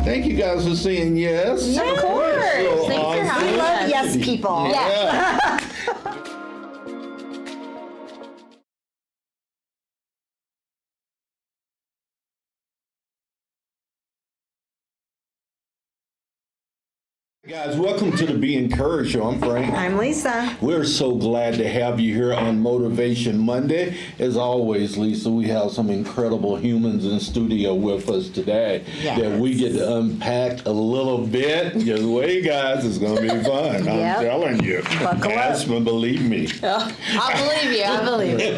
Thank you guys for saying yes. Of course. So Thanks for having us. We love yes people. Yeah. Guys, welcome to the Be Encouraged Show. I'm Frank. I'm Lisa. We're so glad to have you here on Motivation Monday. As always, Lisa, we have some incredible humans in studio with us today that we get to unpack a little bit. Just wait, guys, it's going to be fun. I'm telling you. Ask me, believe me. I believe you.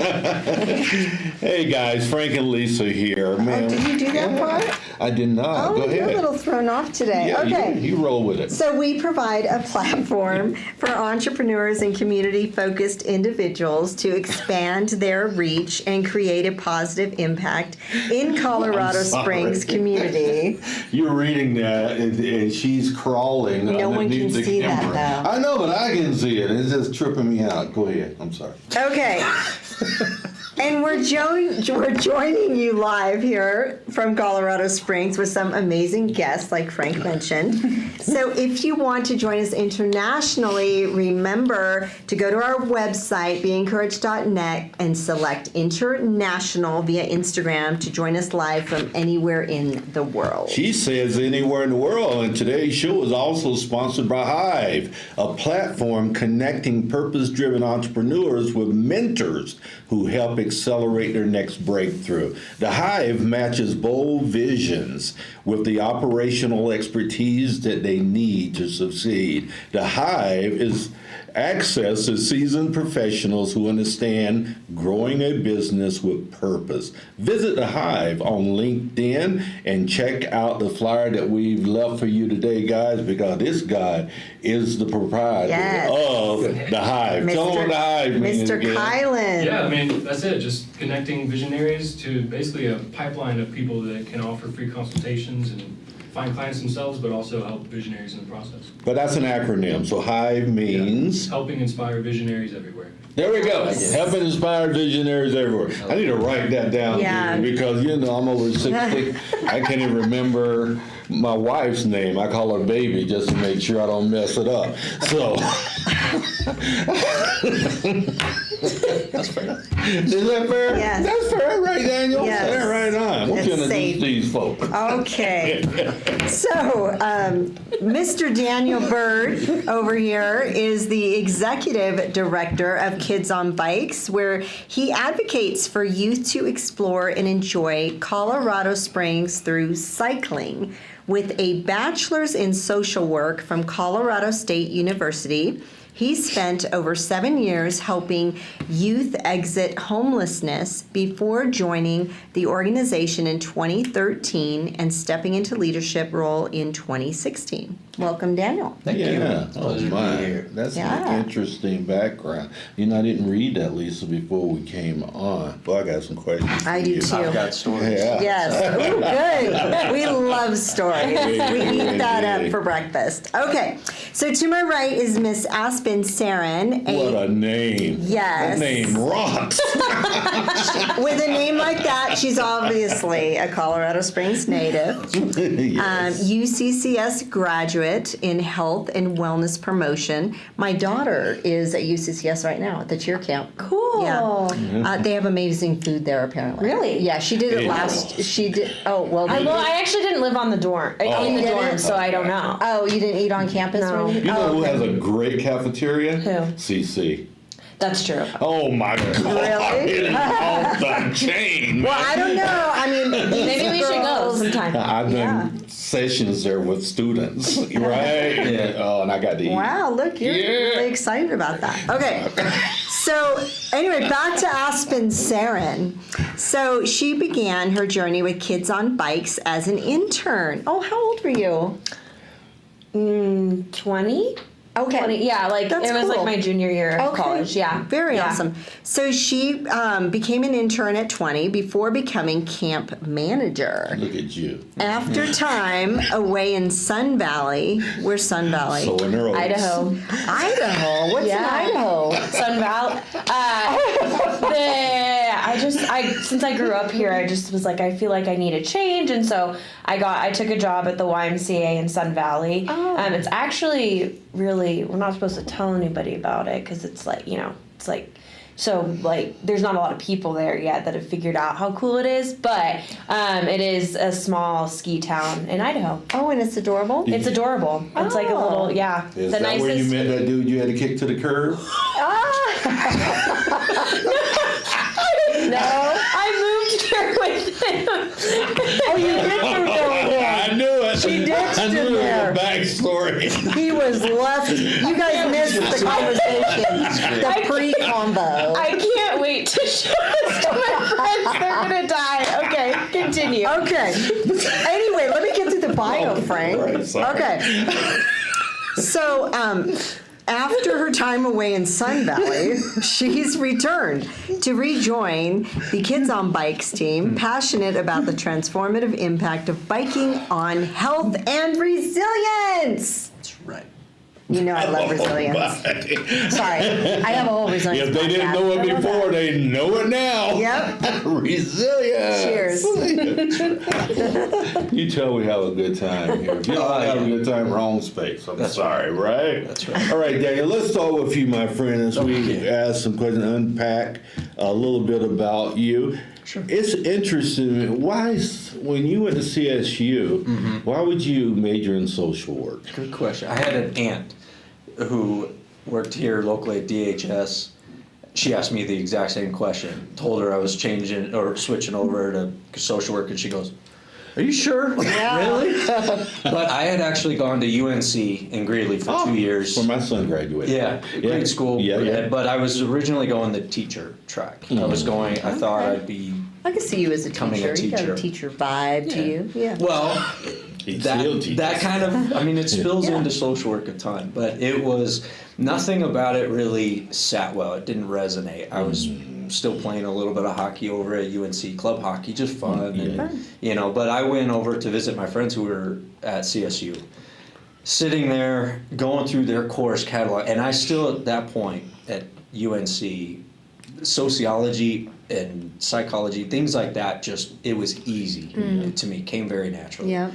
Hey, guys, Frank and Lisa here. Man, Oh, did you do that part? I did not. Oh, Go you're ahead. a little thrown off today. Yeah, okay. you roll with it. So we provide a platform for entrepreneurs and community-focused individuals to expand their reach and create a positive impact in Colorado Springs community. You're reading that, and she's crawling. No one underneath can the see that, camera. though. I know, but I can see it. It's just tripping me out. Go ahead. I'm sorry. Okay. And we're joining you live here from Colorado Springs with some amazing guests, like Frank mentioned. So if you want to join us internationally, remember to go to our website, beencouraged.net, and select International via Instagram to join us live from anywhere in the world. She says anywhere in the world, and today's show is also sponsored by Hive, a platform connecting purpose-driven entrepreneurs with mentors who help accelerate their next breakthrough. The Hive matches bold visions with the operational expertise that they need to succeed. The Hive is access to seasoned professionals who understand growing a business with purpose. Visit the Hive on LinkedIn and check out the flyer that we've left for you today, guys, because this guy is the proprietor of the Hive. Tell them what the Hive means Mr. again. Kylan. Yeah, I mean, that's it. Just connecting visionaries to basically a pipeline of people that can offer free consultations and find clients themselves, but also help visionaries in the process. But that's an acronym. So Hive means... Helping inspire visionaries everywhere. There we go. Helping inspire visionaries everywhere. I need to write that down because, you know, I'm over 60. I can't even remember my wife's name. I call her baby just to make sure I don't mess it up. So... That's fair. Is that fair? Yes. That's fair, right, Daniel? Yes. Fair, right on. We'll It's introduce safe. these folks. Okay. So, Mr. Daniel Byrd over here is the executive director of Kids on Bikes, where he advocates for youth to explore and enjoy Colorado Springs through cycling. With a bachelor's in social work from Colorado State University, he spent over 7 years helping youth exit homelessness before joining the organization in 2013 and stepping into leadership role in 2016. Welcome, Daniel. Thank you. Oh Pleasure to be my, here. that's an interesting background. You know, I didn't read that, Lisa, before we came on. Well, I got some questions. I for do you. too. I've got stories. Yeah. Yes. Ooh, good. We love stories. We eat that up for breakfast. Okay. So to my right is Miss Aspen Sarin. What a name. Yes. That name rocks. With a name like that, she's obviously a Colorado Springs native. Yes. UCCS graduate in health and wellness promotion. My daughter is at UCCS right now at the cheer camp. Cool. Yeah. They have amazing food there, apparently. Really? Yeah, she did it last. She did. Oh, well. I actually didn't live on the dorm. In the You dorm, didn't? so I don't know. Oh, you didn't eat on campus? No. Or anything? You know Oh, who okay. has a great cafeteria? Who? CC. That's true. Oh my God. Really? It is off the chain. Well, I don't know. I mean, Maybe we should go sometime. I've done sessions there with students, right? Yeah. Oh, and I got to eat. Wow, look, you're really excited about that. Okay. So, anyway, back to Aspen Sarin. So, she began her journey with Kids on Bikes as an intern. Oh, how old were you? 20? Okay. 20, yeah, like That's it was cool. like my junior year of Okay. college. Yeah. Very Yeah. awesome. So she became an intern at 20 before becoming camp manager. Look at you. After time away in Sun Valley, where's Sun Valley? So in her Idaho. Idaho. What's in Idaho? Sun Valley. I since I grew up here, I just was like, I feel like I need a change, and so I took a job at the YMCA in Sun Valley. Oh. It's actually really, we're not supposed to tell anybody about it because it's like, it's like, so like there's not a lot of people there yet that have figured out how cool it is, but it is a small ski town in Idaho. Oh, and it's adorable. It's adorable. It's like a little, yeah. Is the that nicest. where you met that dude you had to kick to the curb? No, I moved here with him. Oh, you did move there with him. I knew it. She ditched I knew him there. the backstory. He was left. You guys missed the conversation, the pre-combo. I can't wait to show this to my friends. They're gonna die. Okay, continue. Okay. Anyway, let me get to the bio, Frank. right, sorry. Okay. So, after her time away in Sun Valley, she's returned to rejoin the Kids on Bikes team, passionate about the transformative impact of biking on health and resilience. That's right. You know I love resilience. Sorry, I have a whole resilience. If they didn't podcast. know I it love before, that. they know it now. Yep. Resilience. Cheers. You tell we have a good time here. If you don't have a good time, wrong space. I'm sorry, right? That's right. All right, Daniel, let's start with you, my friend, as we ask some questions, unpack a little bit about you. Sure. It's interesting. Why, when you went to CSU, why would you major in social work? Good question. I had an aunt who worked here locally at DHS. She asked me the exact same question. Told her I was changing or switching over to social work, and she goes, "Are you sure? Really?" But I had actually gone to UNC in Greeley for 2 years. Where my son graduated. Yeah, great school. Yeah. But I was originally going the teacher track. I was going. I thought I'd be. I can see you as a Becoming a teacher. You got a teacher. teacher vibe to you. Yeah. Well, He still teaches. that kind of, I mean, it spills into social work a ton, but it was, nothing about it really sat well. It didn't resonate. I was still playing a little bit of hockey over at UNC, club hockey, just fun. And, but I went over to visit my friends who were at CSU. Sitting there, going through their course catalog, and I still, at that point at UNC, sociology and psychology, things like that, just, it was easy to me, came very naturally. Yeah.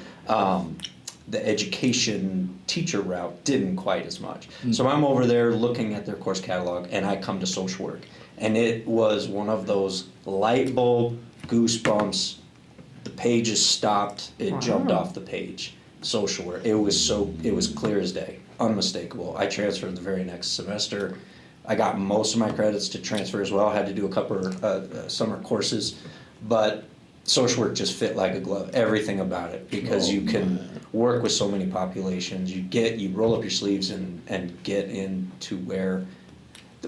The education teacher route didn't quite as much. So I'm over there looking at their course catalog, and I come to social work. And it was one of those light bulb, goosebumps, the pages stopped, it jumped off the page. Social work, it was clear as day, unmistakable. I transferred the very next semester. I got most of my credits to transfer as well. I had to do a couple of summer courses, but social work just fit like a glove. Everything about it, because you can work with so many populations. You roll up your sleeves and get into where.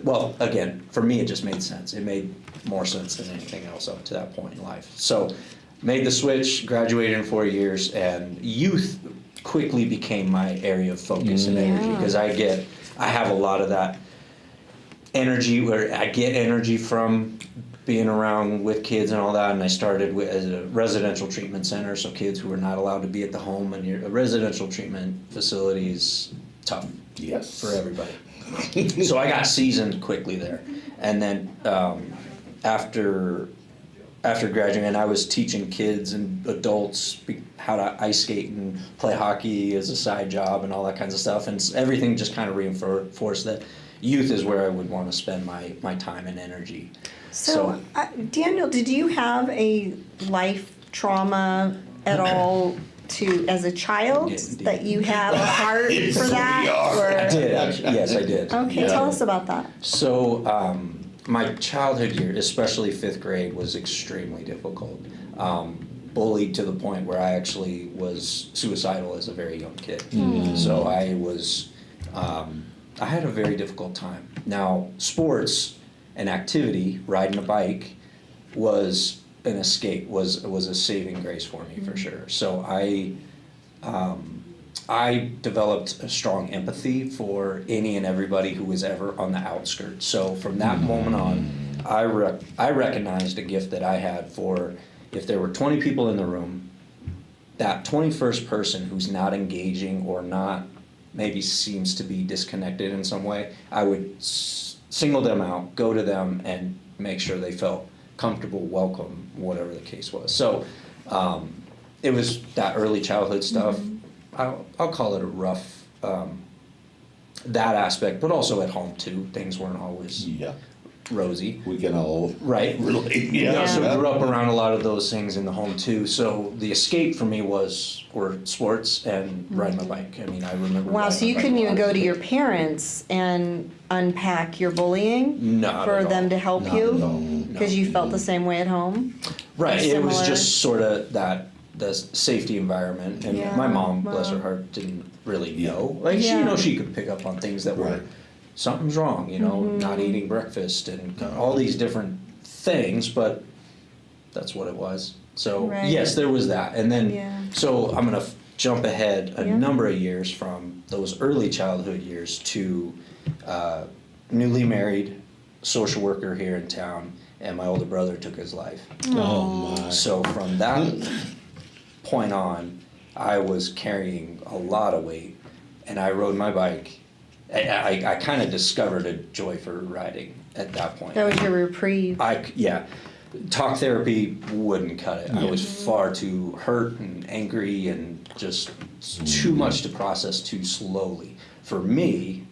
Well, again, for me, it just made sense. It made more sense than anything else up to that point in life. So, made the switch, graduated in 4 years, and youth quickly became my area of focus and energy, because I have a lot of that energy, where I get energy from being around with kids and all that. And I started as a residential treatment center, so kids who are not allowed to be at the home, and a residential treatment facility is tough for everybody. So I got seasoned quickly there, and then after graduating, I was teaching kids and adults how to ice skate and play hockey as a side job and all that kinds of stuff, and everything just kind of reinforced that youth is where I would want to spend my time and energy. So, Daniel, did you have a life trauma at all as a child, that you have a heart for that? I did, actually. Yes, I did. Okay, tell us about that. So, my childhood year, especially 5th grade, was extremely difficult. Bullied to the point where I actually was suicidal as a very young kid. So I was, I had a very difficult time. Now, sports and activity, riding a bike, was an escape, was a saving grace for me, for sure. So I developed a strong empathy for any and everybody who was ever on the outskirts. So from that moment on, I recognized a gift that I had for, if there were 20 people in the room, that 21st person who's not engaging or not, maybe seems to be disconnected in some way, I would single them out, go to them, and make sure they felt comfortable, welcome, whatever the case was. So it was that early childhood stuff. I'll call it a rough, that aspect, but also at home too. Things weren't always rosy. We can all Right. relate. So I grew up around a lot of those things in the home too. So the escape for me were sports and riding my bike. I mean, I remember. Wow, so you couldn't even go to your parents and unpack your bullying Not for at them all. to help Not you? at all. Because you felt the same way at home? Right. It was Similar? just sort of the safety environment, and Yeah, my mom, bless wow. her heart, didn't really know. Like Yeah. she could pick up on things that were Right. something's wrong. Not eating breakfast and all these different things, but that's what it was. So Right. yes, there was that, and then Yeah. so I'm gonna jump ahead a Yeah. number of years from those early childhood years to newly married, social worker here in town, and my older brother took his life. Oh my. So from that point on, I was carrying a lot of weight, and I rode my bike. I kind of discovered a joy for riding at that point. That was your reprieve. Talk therapy wouldn't cut it. I was far too hurt and angry and just too much to process too slowly. For me,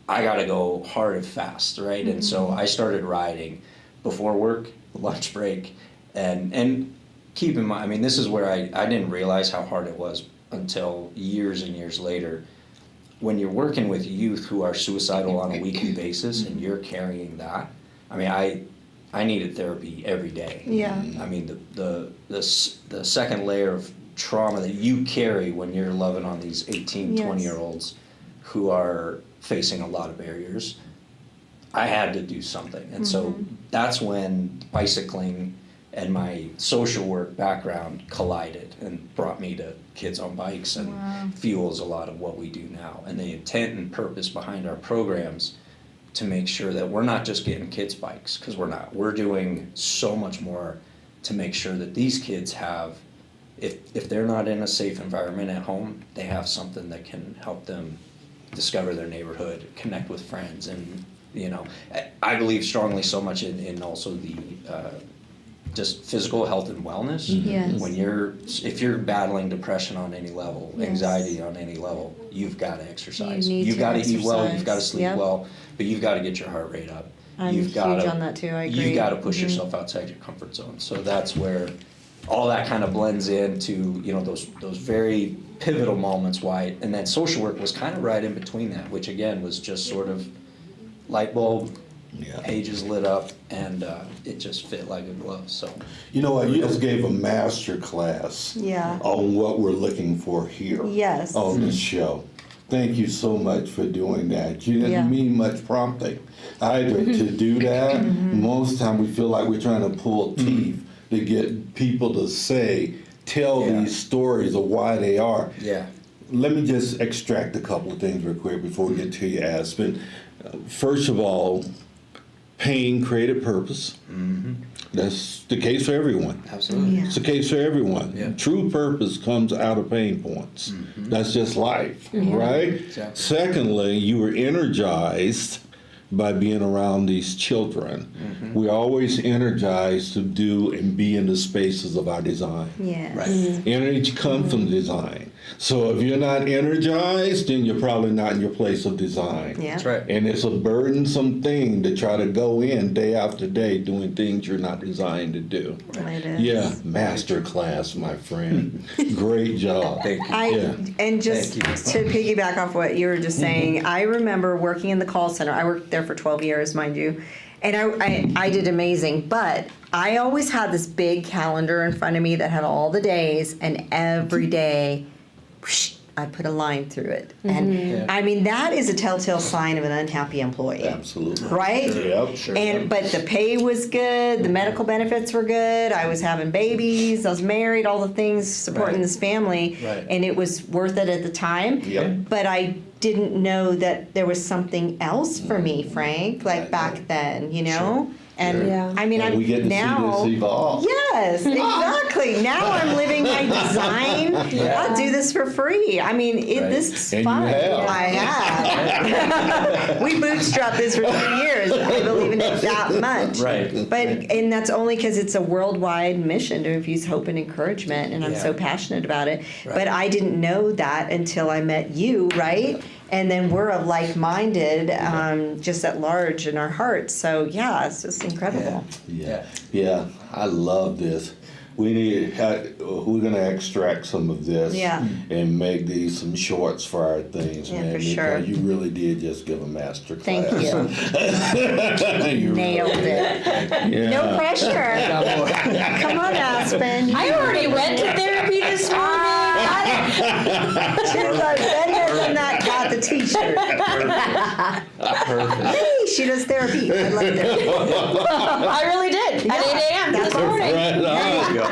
I got to go hard and fast, right? And so I started riding before work, lunch break, and keep in mind, I mean, this is where I didn't realize how hard it was until years and years later. When you're working with youth who are suicidal on a weekly basis and you're carrying that, I mean, I needed therapy every day. Yeah. I mean, the second layer of trauma that you carry when you're loving on these 18, Yes. 20-year-olds who are facing a lot of barriers, I had to do something. And so that's when bicycling and my social work background collided and brought me to Kids on Bikes and fuels a lot of what we do now. And the intent and purpose behind our programs to make sure that we're not just getting kids bikes, because we're not. We're doing so much more to make sure that these kids have, if they're not in a safe environment at home, they have something that can help them discover their neighborhood, connect with friends, and I believe strongly so much in also the just physical health and wellness. Yes. If you're battling depression on any level, Yes. anxiety on any level, you've got to exercise. You need You've to got to eat well, exercise. you've got to sleep Yep. well, but you've got to get your heart rate up. I'm You've huge gotta- on that too, I agree. You've got to push yourself outside your comfort zone. So that's where all that kind of blends into, those very pivotal moments and then social work was kind of right in between that, which again was just sort of light bulb, pages lit up, and it just fit like a glove. So You know what? You just gave a master class Yeah. on what we're looking for here Yes. on the show. Thank you so much for doing that. You didn't Yeah. need much prompting either to do that. Most time we feel like we're trying to pull teeth to get people to tell Yeah. these stories of why they are. yeah. Let me just extract a couple of things real quick before we get to you, Aspen. First of all, pain created purpose. That's the case for everyone. Absolutely. Yeah. It's the case for everyone. Yeah. True purpose comes out of pain points. That's just life, right? Exactly. Secondly, you were energized by being around these children. We're always energized to do and be in the spaces of our design. Yes. Right. Energy comes from design. So if you're not energized, then you're probably not in your place of design. Yeah. That's right. And it's a burdensome thing to try to go in day after day doing things you're not designed to do. It is. Yeah, master class, my friend. Great job. Thank you. Yeah. And just Thank to piggyback off what you were just saying, I remember working in the call center. I worked there for 12 years, mind you, and I did amazing. But I always had this big calendar in front of me that had all the days, and every day, whoosh, I put a line through it. And Yeah. I mean, that is a telltale sign of an unhappy employee. Absolutely. Right? Yep, sure. But the pay was good, the medical benefits were good, I was having babies, I was married, all the things supporting Right. this family, Right. and it was worth it at the time. Yep. But I didn't know that there was something else for me, Frank, like Right. back then, you know? And Yeah. I mean, And we get to now. see this evolve. Yes, exactly. Now I'm living my design. I'll do this for free. I mean, this is And you fun. have. I have. We bootstrapped this for 3 years. I believe in it that much. Right. And that's only because it's a worldwide mission to infuse hope and encouragement, and I'm so passionate about it. Right. But I didn't know that until I met you, right? And then we're of like-minded, just at large in our hearts. So yeah, it's just incredible. Yeah, I love this. We're gonna extract some of this and make these some shorts for our things, Yeah, man. for sure. Because you really did just give a master class. Thank you. You Nailed it. Yeah. No pressure. Come on, Aspen. I already went to therapy this morning. She was like, been there, done that, got the t-shirt. Perfect. Hey, she does therapy. I love therapy. I really did at 8 a.m. this morning. Right on. There you go.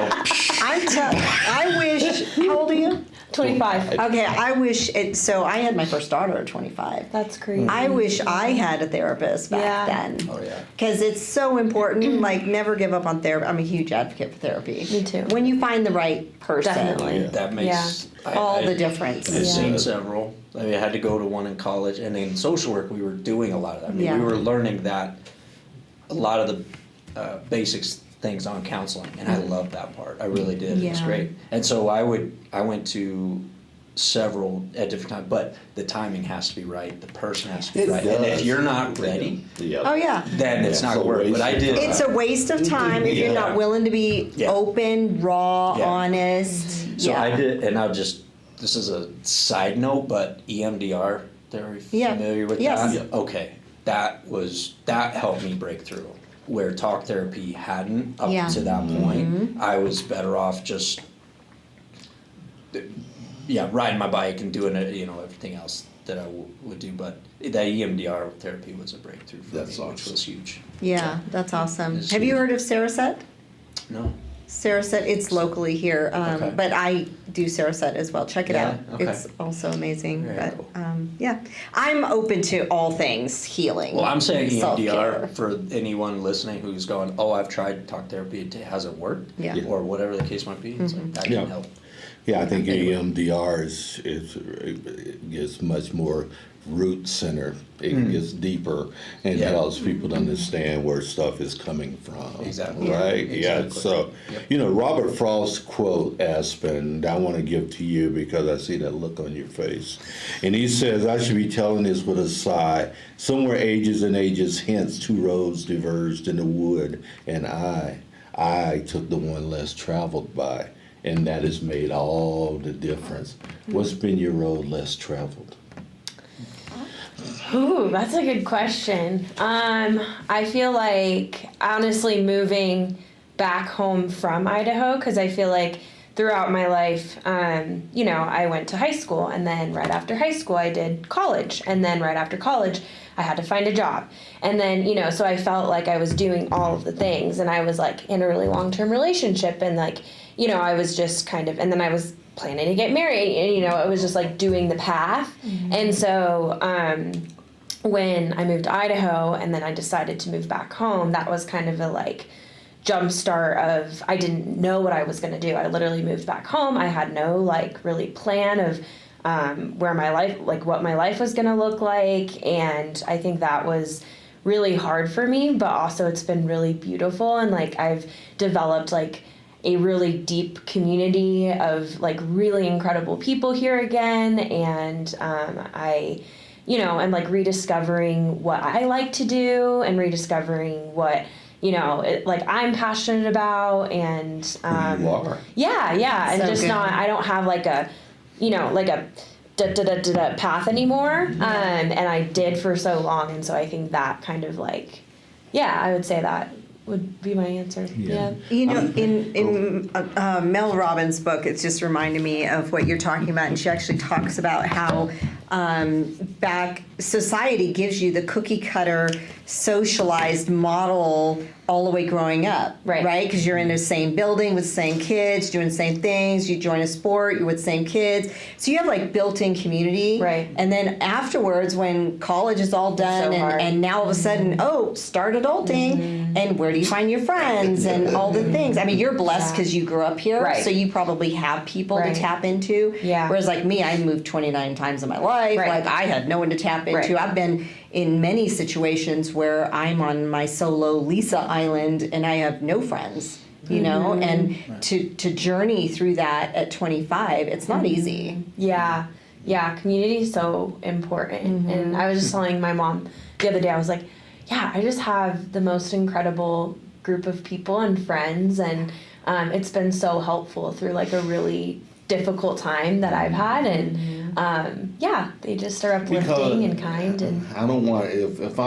I wish, how old are you? 25. Okay, I wish so I had my first daughter at 25. That's crazy. I wish I had a therapist back then. Oh, yeah. Because it's so important, like never give up on therapy. I'm a huge advocate for therapy. Me too. When you find the right person. Definitely. That makes All the difference. I've Yeah. seen several. I mean, I had to go to one in college, and in social work, we were doing a lot of that. I mean, Yeah. we were learning that a lot of the basics things on counseling, and I loved that part. I really did. It was Yeah. great. And so I went to several at different times, but the timing has to be right. The person has to be It right. And does. if you're not ready, Oh yeah. then it's Yeah, not it's a gonna work. But waste I of did. It's a waste of time if you're not willing to be Yeah. open, raw, Yeah. honest. So yeah. I did, and this is a side note, but EMDR, are you Yeah. familiar with Yes. that? Yeah. Okay, that helped me break through. Where talk therapy hadn't up Yeah. to that point, I was better off just, riding my bike and doing it, everything else that I would do. But that EMDR therapy was a breakthrough for That's me, awesome. which was huge. Yeah, that's awesome. It's Have you huge. heard of Sarasate? No. Sarasate, it's locally here, Okay. but I do Sarasate as well. Check it Yeah, out. okay. It's also amazing. Very But cool. yeah, I'm open to all things healing. Well, I'm saying self-care. EMDR for anyone listening who's going, oh, I've tried talk therapy, it hasn't worked, Yeah. or whatever the case might be. It's like, that Yeah. can help. Yeah, I think Anyway. EMDR is much more root centered. It gets deeper and Yeah. helps people to understand where stuff is coming from. Exactly. Right? Yeah. Exactly. So, Yep. Robert Frost's quote, Aspen, I want to give to you because I see that look on your face. And he says, I should be telling this with a sigh. Somewhere ages and ages hence, two roads diverged in the wood, and I took the one less traveled by. And that has made all the difference. What's been your road less traveled? Ooh, that's a good question. I feel like honestly moving back home from Idaho, because I feel like throughout my life, I went to high school, and then right after high school I did college, and then right after college I had to find a job. And then, so I felt like I was doing all of the things, and I was like in a really long-term relationship, and like, I was just kind of, and then I was planning to get married, and it was just like doing the path. And so when I moved to Idaho and then I decided to move back home, that was kind of a like jump start of, I didn't know what I was going to do. I literally moved back home. I had no like really plan of where my life, like what my life was going to look like. And I think that was really hard for me, but also it's been really beautiful. And like I've developed like a really deep community of like really incredible people here again. And I'm like rediscovering what I like to do and rediscovering what, I'm passionate about. And Who you are. yeah. And So just good. I don't have like a, like a path anymore. And I did for so long. And so I think that kind of like, I would say that would be my answer. Yeah. In Mel Robbins' book, it's just reminded me of what you're talking about, and she actually talks about how society gives you the cookie cutter socialized model all the way growing up, right? Because you're in the same building with the same kids, doing the same things. You join a sport, you're with the same kids, so you have like built-in community. Right. And then afterwards, when college is all done, so hard. and now all of a sudden, start adulting, and where do you find your friends and all the things? I mean, you're blessed because you grew up here, Right. so you probably have people to tap into. Yeah. Whereas like me, I moved 29 times in my life. Right. Like I had no one to tap into. Right. I've been in many situations where I'm on my solo Lisa Island and I have no friends, you know, and to journey through that at 25, it's not easy. Yeah, community is so important. And I was just telling my mom the other day, I was like, yeah, I just have the most incredible group of people and friends, and it's been so helpful through like a really difficult time that I've had, and they just are uplifting and kind. And I don't want if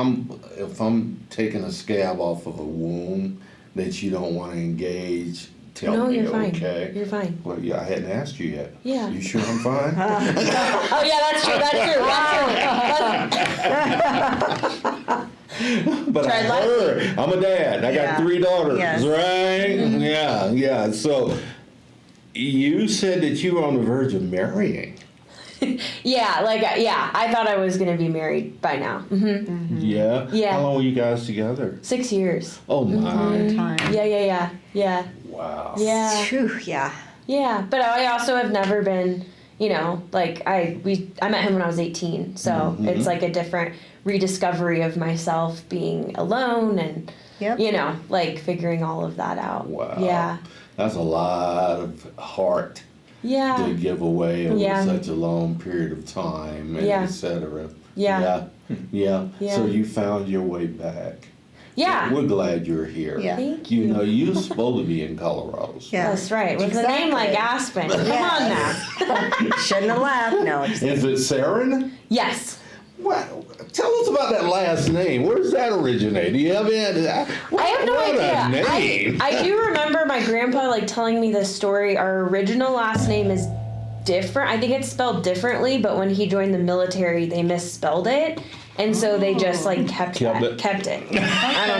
I'm taking a scab off of a wound that you don't want to engage. Tell me, you're fine. Okay. You're fine. Well, yeah, I hadn't asked you yet. Yeah. You sure I'm fine? Oh yeah, that's true. But I heard I'm a dad. I got 3 daughters, right? Yeah. So you said that you were on the verge of marrying. I thought I was gonna be married by now. Yeah. Yeah. How long were you guys together? 6 years. Oh my. Time. Yeah. Wow. Yeah. Phew, yeah. Yeah, but I also have never been, like I met him when I was 18, so it's like a different rediscovery of myself, being alone and like figuring all of that out. Wow. Yeah. That's a lot of heart Yeah. to give away over such a long period of time, and et cetera. Yeah. Yeah. So you found your way back. Yeah. We're glad you're here. Yeah. Thank You know, you're supposed to be in Colorado. Yeah. That's right. With a name like Aspen. Come on now. Shouldn't have laughed. No. Is it Sarin? Yes. What? Tell us about that last name. Where does that originate? Do you have any? I have no idea. A name. I do remember my grandpa like telling me this story. Our original last name is different. I think it's spelled differently, but when he joined the military, they misspelled it. And so they just like kept it. I don't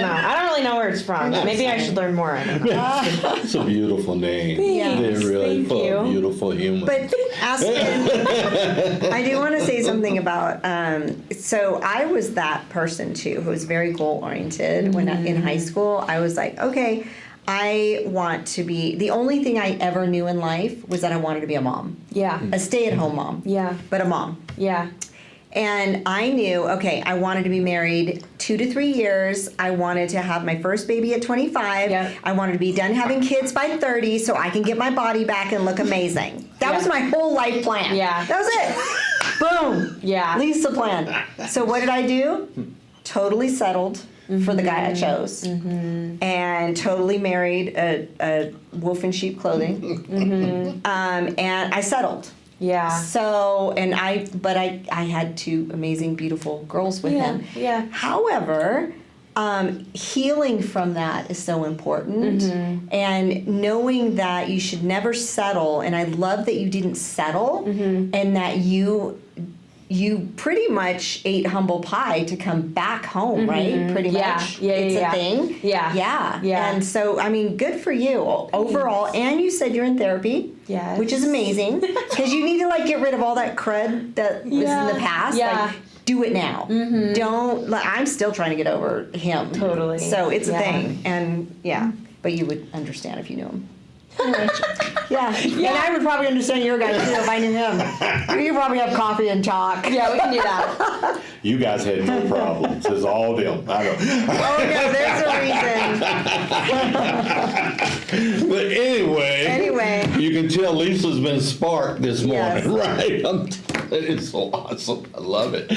know. I don't really know where it's from. Maybe I should learn more. I don't know. It's a beautiful name. Thanks. They're really Thank full of you. beautiful humans. But Aspen, I do want to say something about. So I was that person too, who was very goal oriented. When in high school, I was like, okay, I want to be. The only thing I ever knew in life was that I wanted to be a mom. Yeah. A stay-at-home mom. Yeah. But a mom. Yeah. And I knew, okay, I wanted to be married 2 to 3 years. I wanted to have my first baby at 25. Yep. I wanted to be done having kids by 30 so I can get my body back and look amazing. That was my whole life plan. Yeah. That was it. Boom. Yeah. Lisa plan. So what did I do? Totally settled for the guy I chose. And totally married a wolf in sheep clothing. And I settled. Yeah. So, but I had 2 amazing, beautiful girls with him. Yeah. However, healing from that is so important, and knowing that you should never settle. And I love that you didn't settle, and that you pretty much ate humble pie to come back home, right? Pretty much. It's a thing. Yeah. And so, I mean, good for you overall. And you said you're in therapy. Yes. Which is amazing, because you need to like get rid of all that crud that was in the past. Yeah. Like, do it now. Don't. Like, I'm still trying to get over him. Totally. So it's a thing, and but you would understand if you knew him. Yeah. And I would probably understand your guy too if I knew him. You probably have coffee and talk. Yeah, we can do that. You guys had no problems. It's all them. I know. Oh no, there's a reason. But anyway, you can tell Lisa's been sparked this morning, right? It's so awesome. I love it.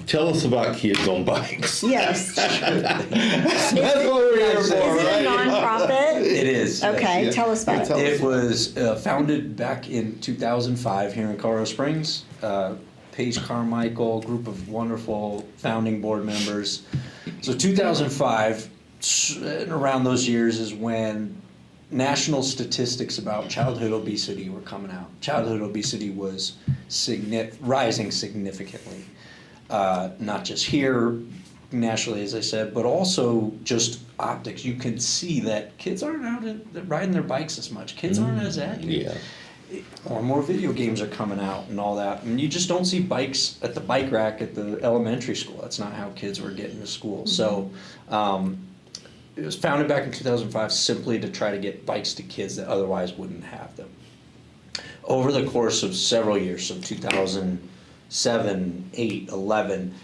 Tell us about Kids on Bikes. Yes. That's what we're here for, Is it a right? nonprofit? It is. Okay, yes. tell us about it. It was founded back in 2005 here in Colorado Springs. Paige Carmichael, group of wonderful founding board members. So 2005, around those years is when national statistics about childhood obesity were coming out. Childhood obesity was rising significantly. Not just here, nationally, as I said, but also just optics. You can see that kids aren't out riding their bikes as much. Kids aren't as active. Yeah. More video games are coming out and all that. And you just don't see bikes at the bike rack at the elementary school. That's not how kids were getting to school. So it was founded back in 2005 simply to try to get bikes to kids that otherwise wouldn't have them. Over the course of several years, so 2007, 8, 11,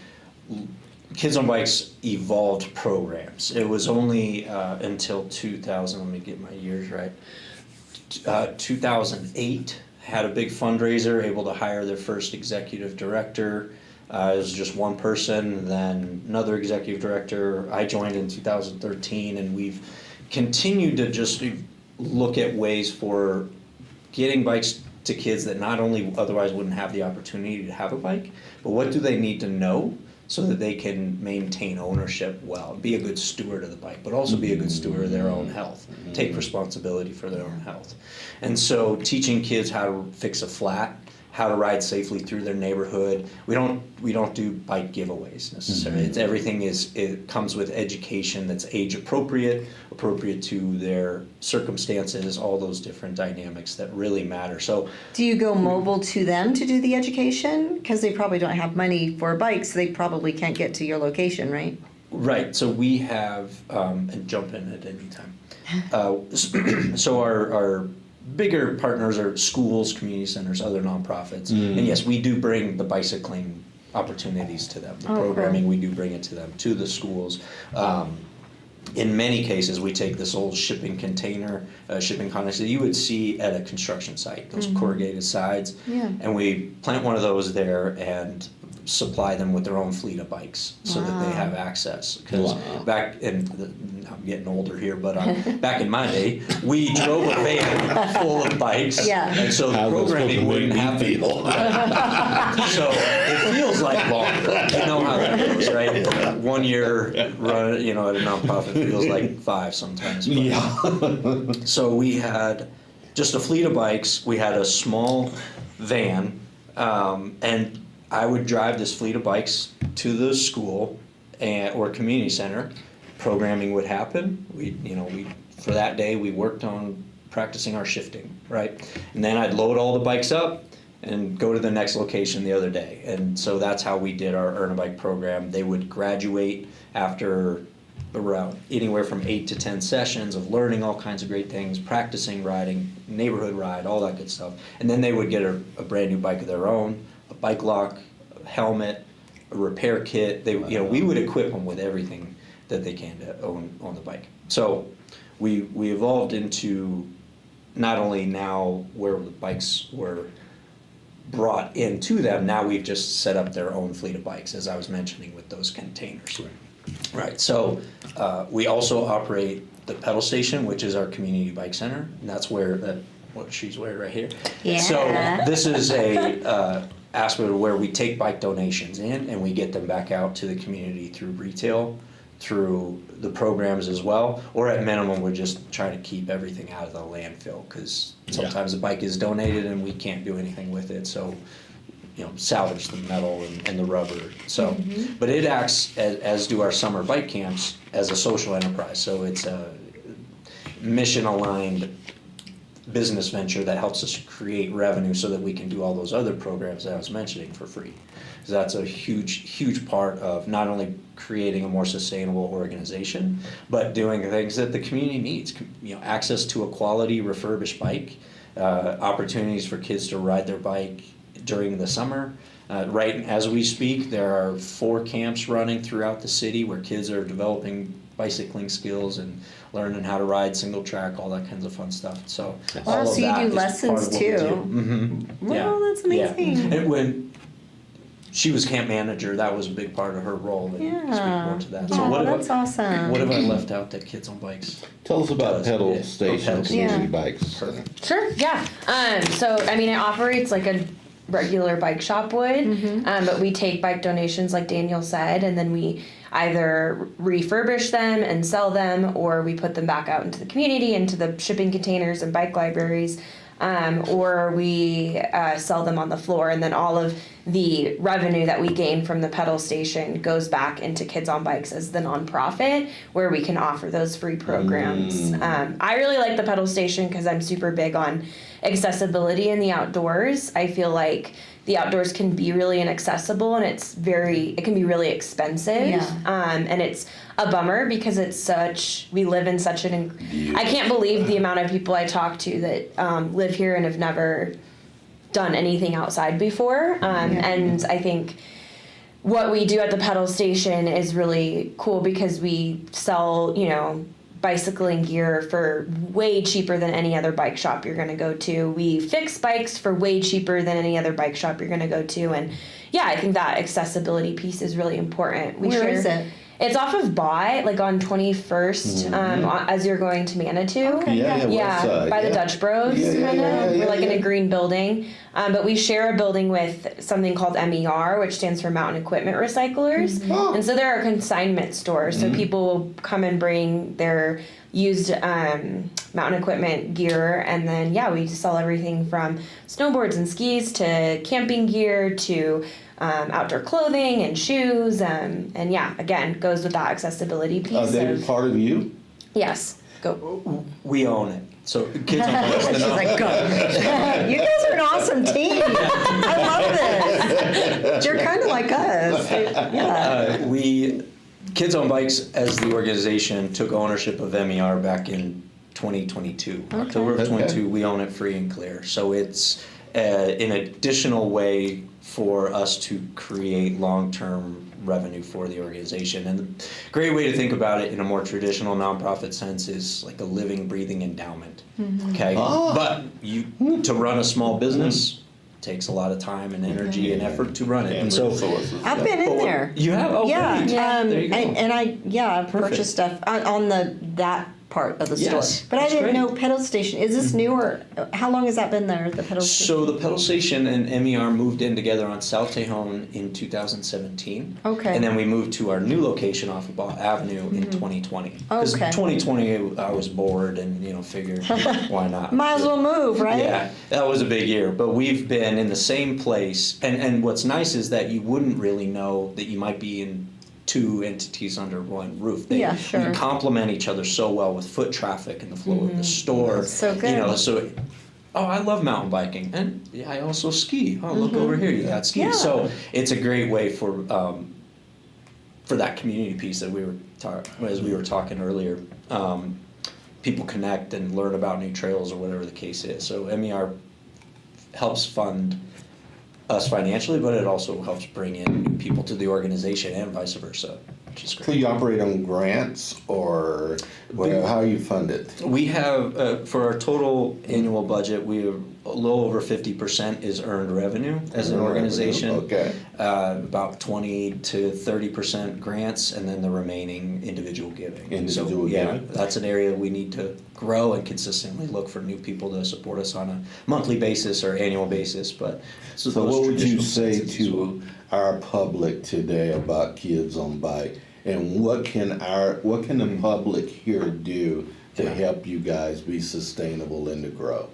Kids on Bikes evolved programs. It was only until 2000, let me get my years right, 2008 had a big fundraiser, able to hire their first executive director. It was just one person, then another executive director. I joined in 2013, and we've continued to just look at ways for getting bikes to kids that not only otherwise wouldn't have the opportunity to have a bike, but what do they need to know so that they can maintain ownership well, be a good steward of the bike, but also be a good steward of their own health, take responsibility for their own health. And so teaching kids how to fix a flat, how to ride safely through their neighborhood. We don't do bike giveaways necessarily. It's everything it comes with education that's age appropriate to their circumstances, all those different dynamics that really matter. So Do you go mobile to them to do the education? Because they probably don't have money for a bike, so they probably can't get to your location, right? right, so we have and jump in at any time. So our bigger partners are schools, community centers, other nonprofits. And yes, we do bring the bicycling opportunities to them. The programming, we do bring it to them, to the schools. In many cases, we take this old shipping container, shipping containers that you would see at a construction site, those corrugated sides. Yeah. And we plant one of those there and supply them with their own fleet of bikes so that they have access. Because back in, I'm getting older here, but back in my day, we drove a van full of bikes. Yeah. And so the programming wouldn't happen. So it feels like longer. You know how that goes, right? 1 year run, at a nonprofit feels like 5 sometimes. But, Yeah. so we had just a fleet of bikes. We had a small van, and I would drive this fleet of bikes to the school or community center. Programming would happen. For that day we worked on practicing our shifting, right? And then I'd load all the bikes up and go to the next location the other day. And so that's how we did our Earn a Bike program. They would graduate after around anywhere from 8 to 10 sessions of learning all kinds of great things, practicing riding, neighborhood ride, all that good stuff. And then they would get a brand new bike of their own, a bike lock, a helmet, a repair kit. We would equip them with everything that they can to own on the bike. So we evolved into not only now where the bikes were brought into them, now we've just set up their own fleet of bikes, as I was mentioning with those containers. Right. So we also operate the pedal station, which is our community bike center, and that's where what she's wearing right here. Yeah. So this is a aspect of where we take bike donations in and we get them back out to the community through retail, through the programs as well, or at minimum we're just trying to keep everything out of the landfill because sometimes a bike is donated and we can't do anything with it, so salvage the metal and the rubber. So, but it acts as do our summer bike camps as a social enterprise. So it's a mission-aligned business venture that helps us create revenue so that we can do all those other programs that I was mentioning for free. So that's a huge part of not only creating a more sustainable organization, but doing things that the community needs. Access to a quality refurbished bike, opportunities for kids to ride their bike during the summer. Right as we speak, there are 4 camps running throughout the city where kids are developing bicycling skills and learning how to ride single track, all that kinds of fun stuff. So all of so you that do is lessons part of what we too. do. Mm-hmm. Wow, that's amazing. And when she was camp manager, that was a big part of her role. And speak more to that. So Oh, what that's awesome. What have I left out that Kids on Bikes? Tell us about pedal Yeah. station, Pedal community station. bikes. Sure, yeah. It operates like a regular bike shop would, but we take bike donations like Daniel said, and then we either refurbish them and sell them, or we put them back out into the community, into the shipping containers and bike libraries. or we sell them on the floor, and then all of the revenue that we gain from the pedal station goes back into Kids on Bikes as the nonprofit, where we can offer those free programs. I really like the pedal station because I'm super big on accessibility in the outdoors. I feel like the outdoors can be really inaccessible, and it can be really expensive. And it's a bummer because we live in such I can't believe the amount of people I talk to that live here and have never done anything outside before. And I think what we do at the pedal station is really cool because we sell, bicycling gear for way cheaper than any other bike shop you're going to go to. We fix bikes for way cheaper than any other bike shop you're going to go to. And yeah, I think that accessibility piece is really important. Where is it? It's off of Bot, like on 21st, as you're going to Manitou. Okay. Yeah, by the Dutch Bros, kind of. We're like in a green building. But we share a building with something called MER, which stands for Mountain Equipment Recyclers. And so they're a consignment store. So people will come and bring their used mountain equipment gear, and then we sell everything from snowboards and skis to camping gear to outdoor clothing and shoes, and again, goes with that accessibility piece. Are they part of you? Yes. Go. We own it. So Kids on Bikes. She's like, go. You guys are an awesome team. I love this. You're kind of like us. Yeah. Kids on Bikes as the organization took ownership of MER back in 2022. October of 22, we own it free and clear. So it's an additional way for us to create long-term revenue for the organization. And the great way to think about it in a more traditional nonprofit sense is like a living, breathing endowment. Okay, but to run a small business takes a lot of time and energy and effort to run it. And so I've been in there. You have? Oh, Yeah, great. There you go. and I've purchased stuff on that part of the store. But I that's didn't great. know pedal station. Is this new, or how long has that been there? The pedal station. So the pedal station and MER moved in together on South Tejon in 2017. Okay. And then we moved to our new location off of Ball Avenue in 2020. Because Okay. 2020 I was bored and figured why not? Might as well move, right? Yeah, that was a big year. But we've been in the same place, and what's nice is that you wouldn't really know that you might be in two entities under one roof. We complement each other so well with foot traffic and the flow of the store. That's so good. I love mountain biking, and I also ski. Oh, look over here, you got skis. Yeah. So it's a great way for that community piece that as we were talking earlier. People connect and learn about new trails or whatever the case is. So MER helps fund us financially, but it also helps bring in new people to the organization and vice versa, which is So great. you operate on grants, or how you fund it? We have, for our total annual budget, we have a little over 50% is earned revenue as an organization. Okay. About 20 to 30% grants, and then the remaining individual giving. Individual giving. That's an area we need to grow and consistently look for new people to support us on a monthly basis or annual basis. But So those what would you traditional say senses as well. to our public today about Kids on Bike, and what can the public here do to help you guys be sustainable and to grow?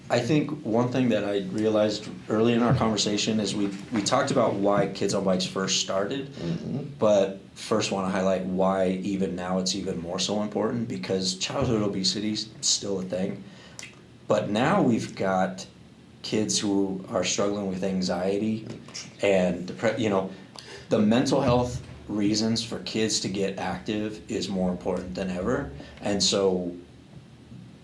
I think one thing that I realized early in our conversation is we talked about why Kids on Bikes first started, but first want to highlight why even now it's even more so important, because childhood obesity is still a thing, but now we've got kids who are struggling with anxiety and the mental health reasons for kids to get active is more important than ever. And so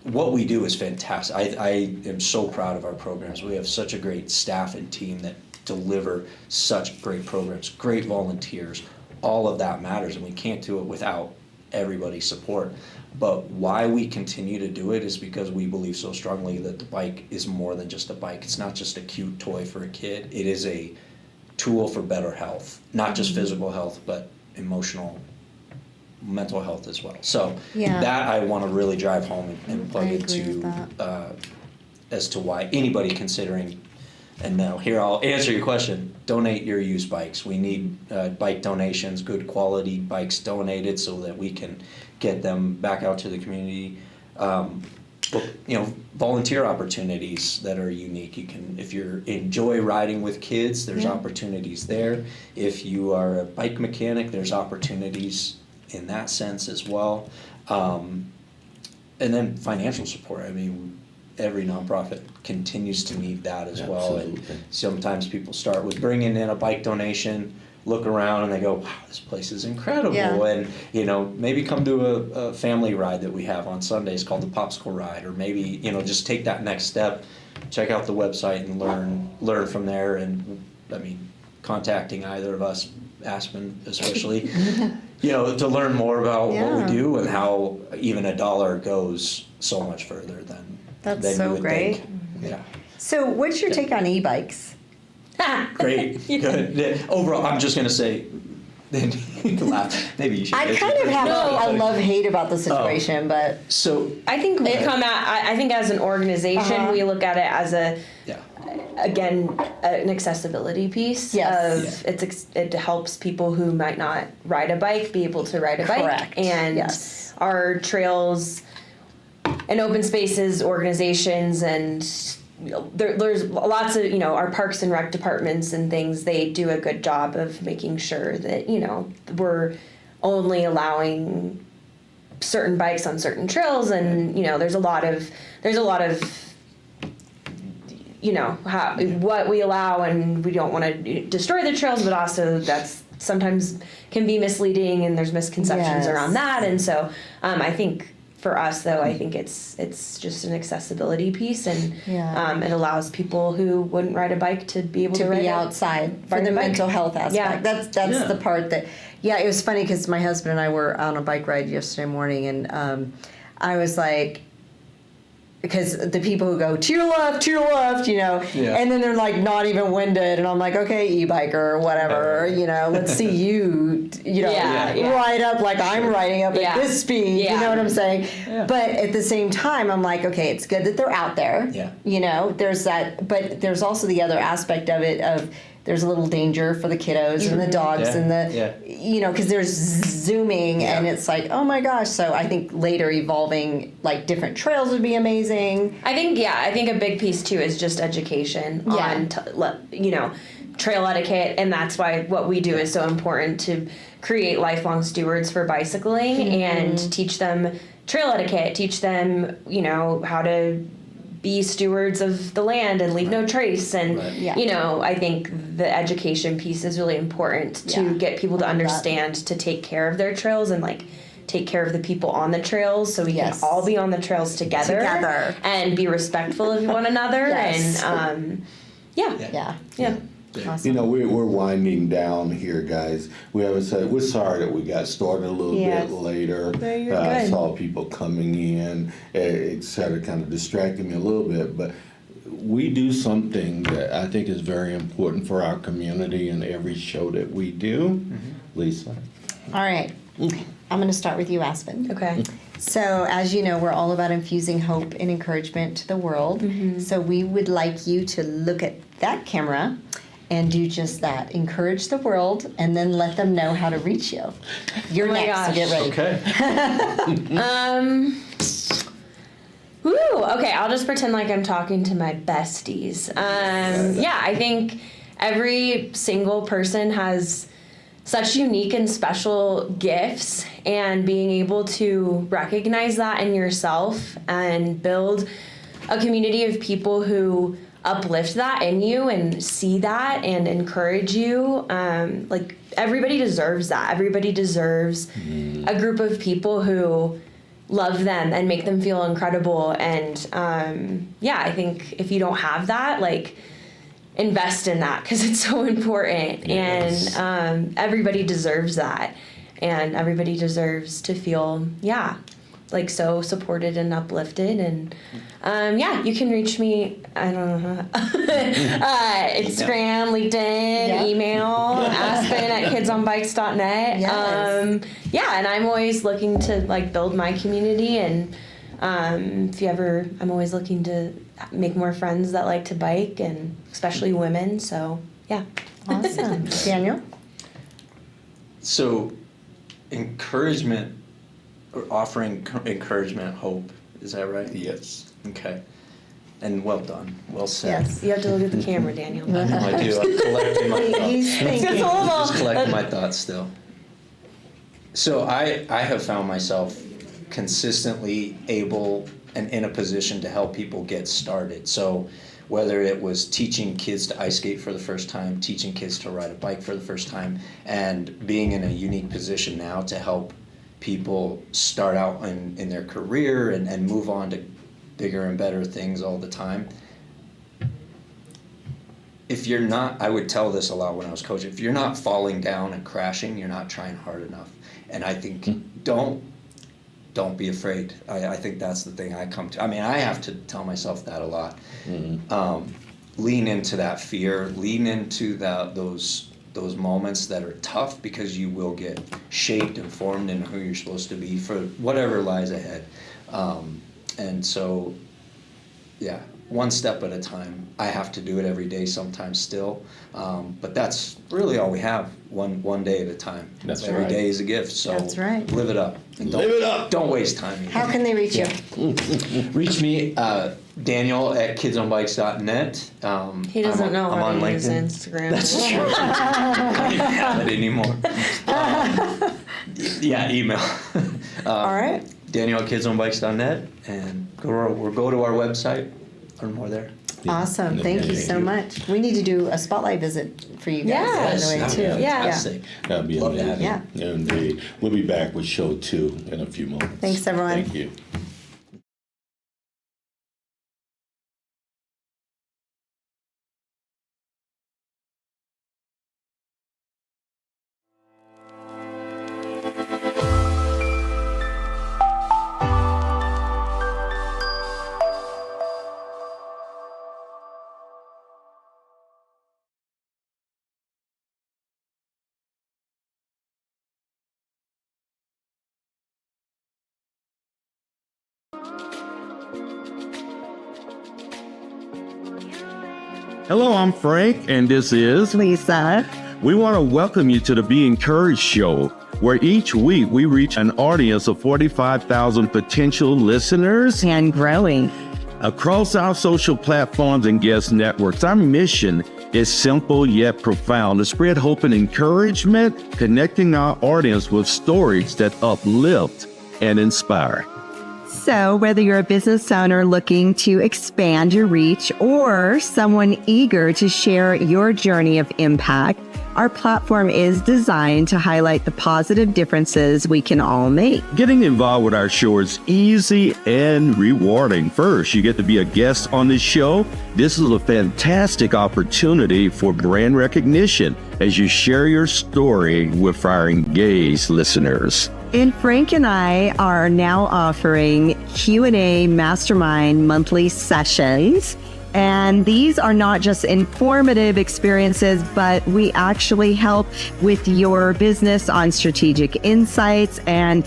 what we do is fantastic. I am so proud of our programs. We have such a great staff and team that deliver such great programs, great volunteers. All of that matters, and we can't do it without everybody's support. But why we continue to do it is because we believe so strongly that the bike is more than just a bike. It's not just a cute toy for a kid. It is a tool for better health, not just physical health, but emotional, mental health as well. So that I want to really drive home and plug into as to why anybody considering, and now here I'll answer your question, donate your used bikes. We need bike donations, good quality bikes donated so that we can get them back out to the community. volunteer opportunities that are unique. You can, if you enjoy riding with kids, there's opportunities there. If you are a bike mechanic, there's opportunities in that sense as well. And then financial support. I mean, every nonprofit continues to need that as well. And sometimes people start with bringing in a bike donation, look around and they go, wow, this place is incredible. Yeah. And, maybe come to a family ride that we have on Sundays called the Popsicle Ride, or maybe, just take that next step, check out the website and learn from there. And I mean, contacting either of us, Aspen especially, to learn more about what we do and how even $1 goes so much further than That's you so would great. think. Yeah. So what's your take on e-bikes? Great. Good. Yeah. Overall, I'm just going to say, then you can laugh. Maybe you should. I kind of have a love-hate about the situation, but... So... I think we come at, I think as an organization, we look at it as again, an accessibility piece. Yes. It helps people who might not ride a bike be able to ride a bike. Correct. And our trails and open spaces organizations and there's lots of, our parks and rec departments and things, they do a good job of making sure that, we're only allowing certain bikes on certain trails. And, there's a lot of, what we allow, and we don't want to destroy the trails, but also that's sometimes can be misleading and there's misconceptions around that. And so, I think, for us, though, I think it's just an accessibility piece, and it allows people who wouldn't ride a bike to be able to be outside for the mental health aspect. Yeah. That's the part that. Yeah, it was funny because my husband and I were on a bike ride yesterday morning, and I was like, because the people who go to your left, and then they're like not even winded, and I'm like, okay, e-biker or whatever, let's see you, ride up like I'm riding up at this speed, you know what I'm saying? Yeah. But at the same time, I'm like, okay, it's good that they're out there, there's that, but there's also the other aspect of it of there's a little danger for the kiddos and the dogs and because there's zooming and it's like, oh my gosh. So I think later evolving like different trails would be amazing. I think a big piece too is just education on, trail etiquette. And that's why what we do is so important, to create lifelong stewards for bicycling and teach them trail etiquette, teach them, how to be stewards of the land and leave no trace. And, I think the education piece is really important to get people to understand to take care of their trails and take care of the people on the trails, so we can all be on the trails together and be respectful of one another. And, Awesome. We're winding down here, guys. We haven't said, we're sorry that we got started a little bit later. No, you're good. Saw people coming in, et cetera, kind of distracting me a little bit. But we do something that I think is very important for our community in every show that we do. Lisa? All right. I'm going to start with you, Aspen. Okay. So, as you know, we're all about infusing hope and encouragement to the world. So we would like you to look at that camera and do just that. Encourage the world, and then let them know how to reach you. You're next, so get ready. Okay. Okay, I'll just pretend like I'm talking to my besties. I think every single person has such unique and special gifts, and being able to recognize that in yourself and build a community of people who uplift that in you and see that and encourage you. Everybody deserves that. Everybody deserves a group of people who love them and make them feel incredible. And I think if you don't have that, invest in that, because it's so important. Yes. And everybody deserves that, and everybody deserves to feel so supported and uplifted. And you can reach me, I don't know, Instagram, LinkedIn, email, aspen@kidsonbikes.net. And I'm always looking to build my community, and I'm always looking to make more friends that like to bike, and especially women. So Awesome. Daniel? So encouragement, or offering encouragement, hope, Is that right? Yes. Okay. And well done. Well said. Yes. You have to look at the camera, Daniel. I do. I'm collecting my thoughts. He's thinking. It's a little. Just collecting my thoughts still. So I have found myself consistently able and in a position to help people get started. So whether it was teaching kids to ice skate for the first time, teaching kids to ride a bike for the first time, and being in a unique position now to help people start out in their career and move on to bigger and better things all the time. If you're not, I would tell this a lot when I was coaching, if you're not falling down and crashing, you're not trying hard enough. And I think don't be afraid. I think that's the thing I come to. I mean, I have to tell myself that a lot. Lean into that fear, lean into those moments that are tough, because you will get shaped and formed into who you're supposed to be for whatever lies ahead. And so, yeah, one step at a time. I have to do it every day sometimes still, but that's really all we have, one day at a time. That's Every right. day is a gift, so That's right. live it up. And Live it up. Don't waste time. How can they reach you? Reach me, Daniel at kidsonbikes.net. He doesn't know I'm how on to use LinkedIn. Instagram. That's true. I don't have it anymore. Yeah, email. All right. Daniel at kidsonbikes.net, and go to our website. Learn more there. Awesome. Thank you so much. We need to do a spotlight visit for you guys, Yeah. by the way, That'd too. be Yeah. fantastic. That'd be Love to have amazing. you. Indeed. We'll be back with show 2 in a few moments. Thanks, everyone. Thank you. Hello, I'm Frank, and this is Lisa. We want to welcome you to the Be Encouraged Show, where each week we reach an audience of 45,000 potential listeners And growing. across our social platforms and guest networks. Our mission is simple yet profound: to spread hope and encouragement, connecting our audience with stories that uplift and inspire. So, whether you're a business owner looking to expand your reach or someone eager to share your journey of impact, our platform is designed to highlight the positive differences we can all make. Getting involved with our show is easy and rewarding. First, you get to be a guest on this show. This is a fantastic opportunity for brand recognition as you share your story with our engaged listeners. And Frank and I are now offering Q&A Mastermind monthly sessions. And these are not just informative experiences, but we actually help with your business on strategic insights and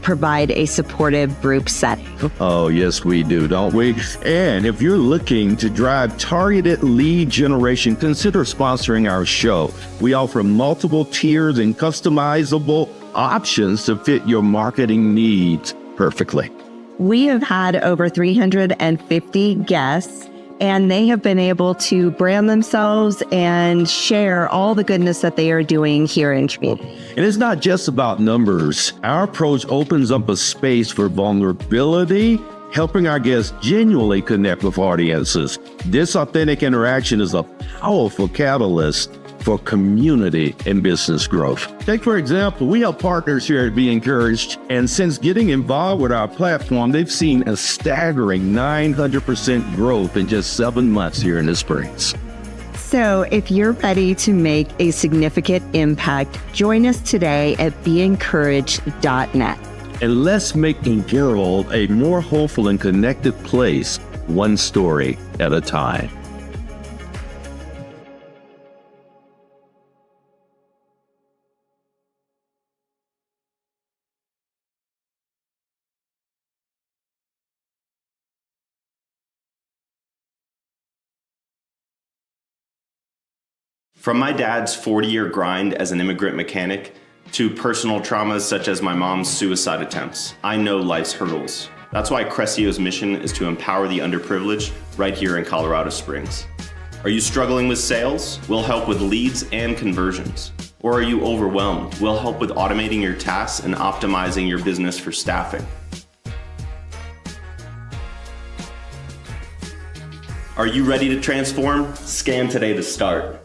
provide a supportive group setting. Oh, yes, we do, don't we? And if you're looking to drive targeted lead generation, consider sponsoring our show. We offer multiple tiers and customizable options to fit your marketing needs perfectly. We have had over 350 guests, and they have been able to brand themselves and share all the goodness that they are doing here in community. And it's not just about numbers. Our approach opens up a space for vulnerability, helping our guests genuinely connect with audiences. This authentic interaction is a powerful catalyst for community and business growth. Take, for example, we have partners here at Be Encouraged, and since getting involved with our platform, they've seen a staggering 900% growth in just 7 months here in the Springs. So if you're ready to make a significant impact, join us today at beencouraged.net. And let's make the world a more hopeful and connected place, one story at a time. From my dad's 40-year grind as an immigrant mechanic to personal traumas such as my mom's suicide attempts, I know life's hurdles. That's why Crescio's mission is to empower the underprivileged right here in Colorado Springs. Are you struggling with sales? We'll help with leads and conversions. Or are you overwhelmed? We'll help with automating your tasks and optimizing your business for staffing. Are you ready to transform? Scan today to start.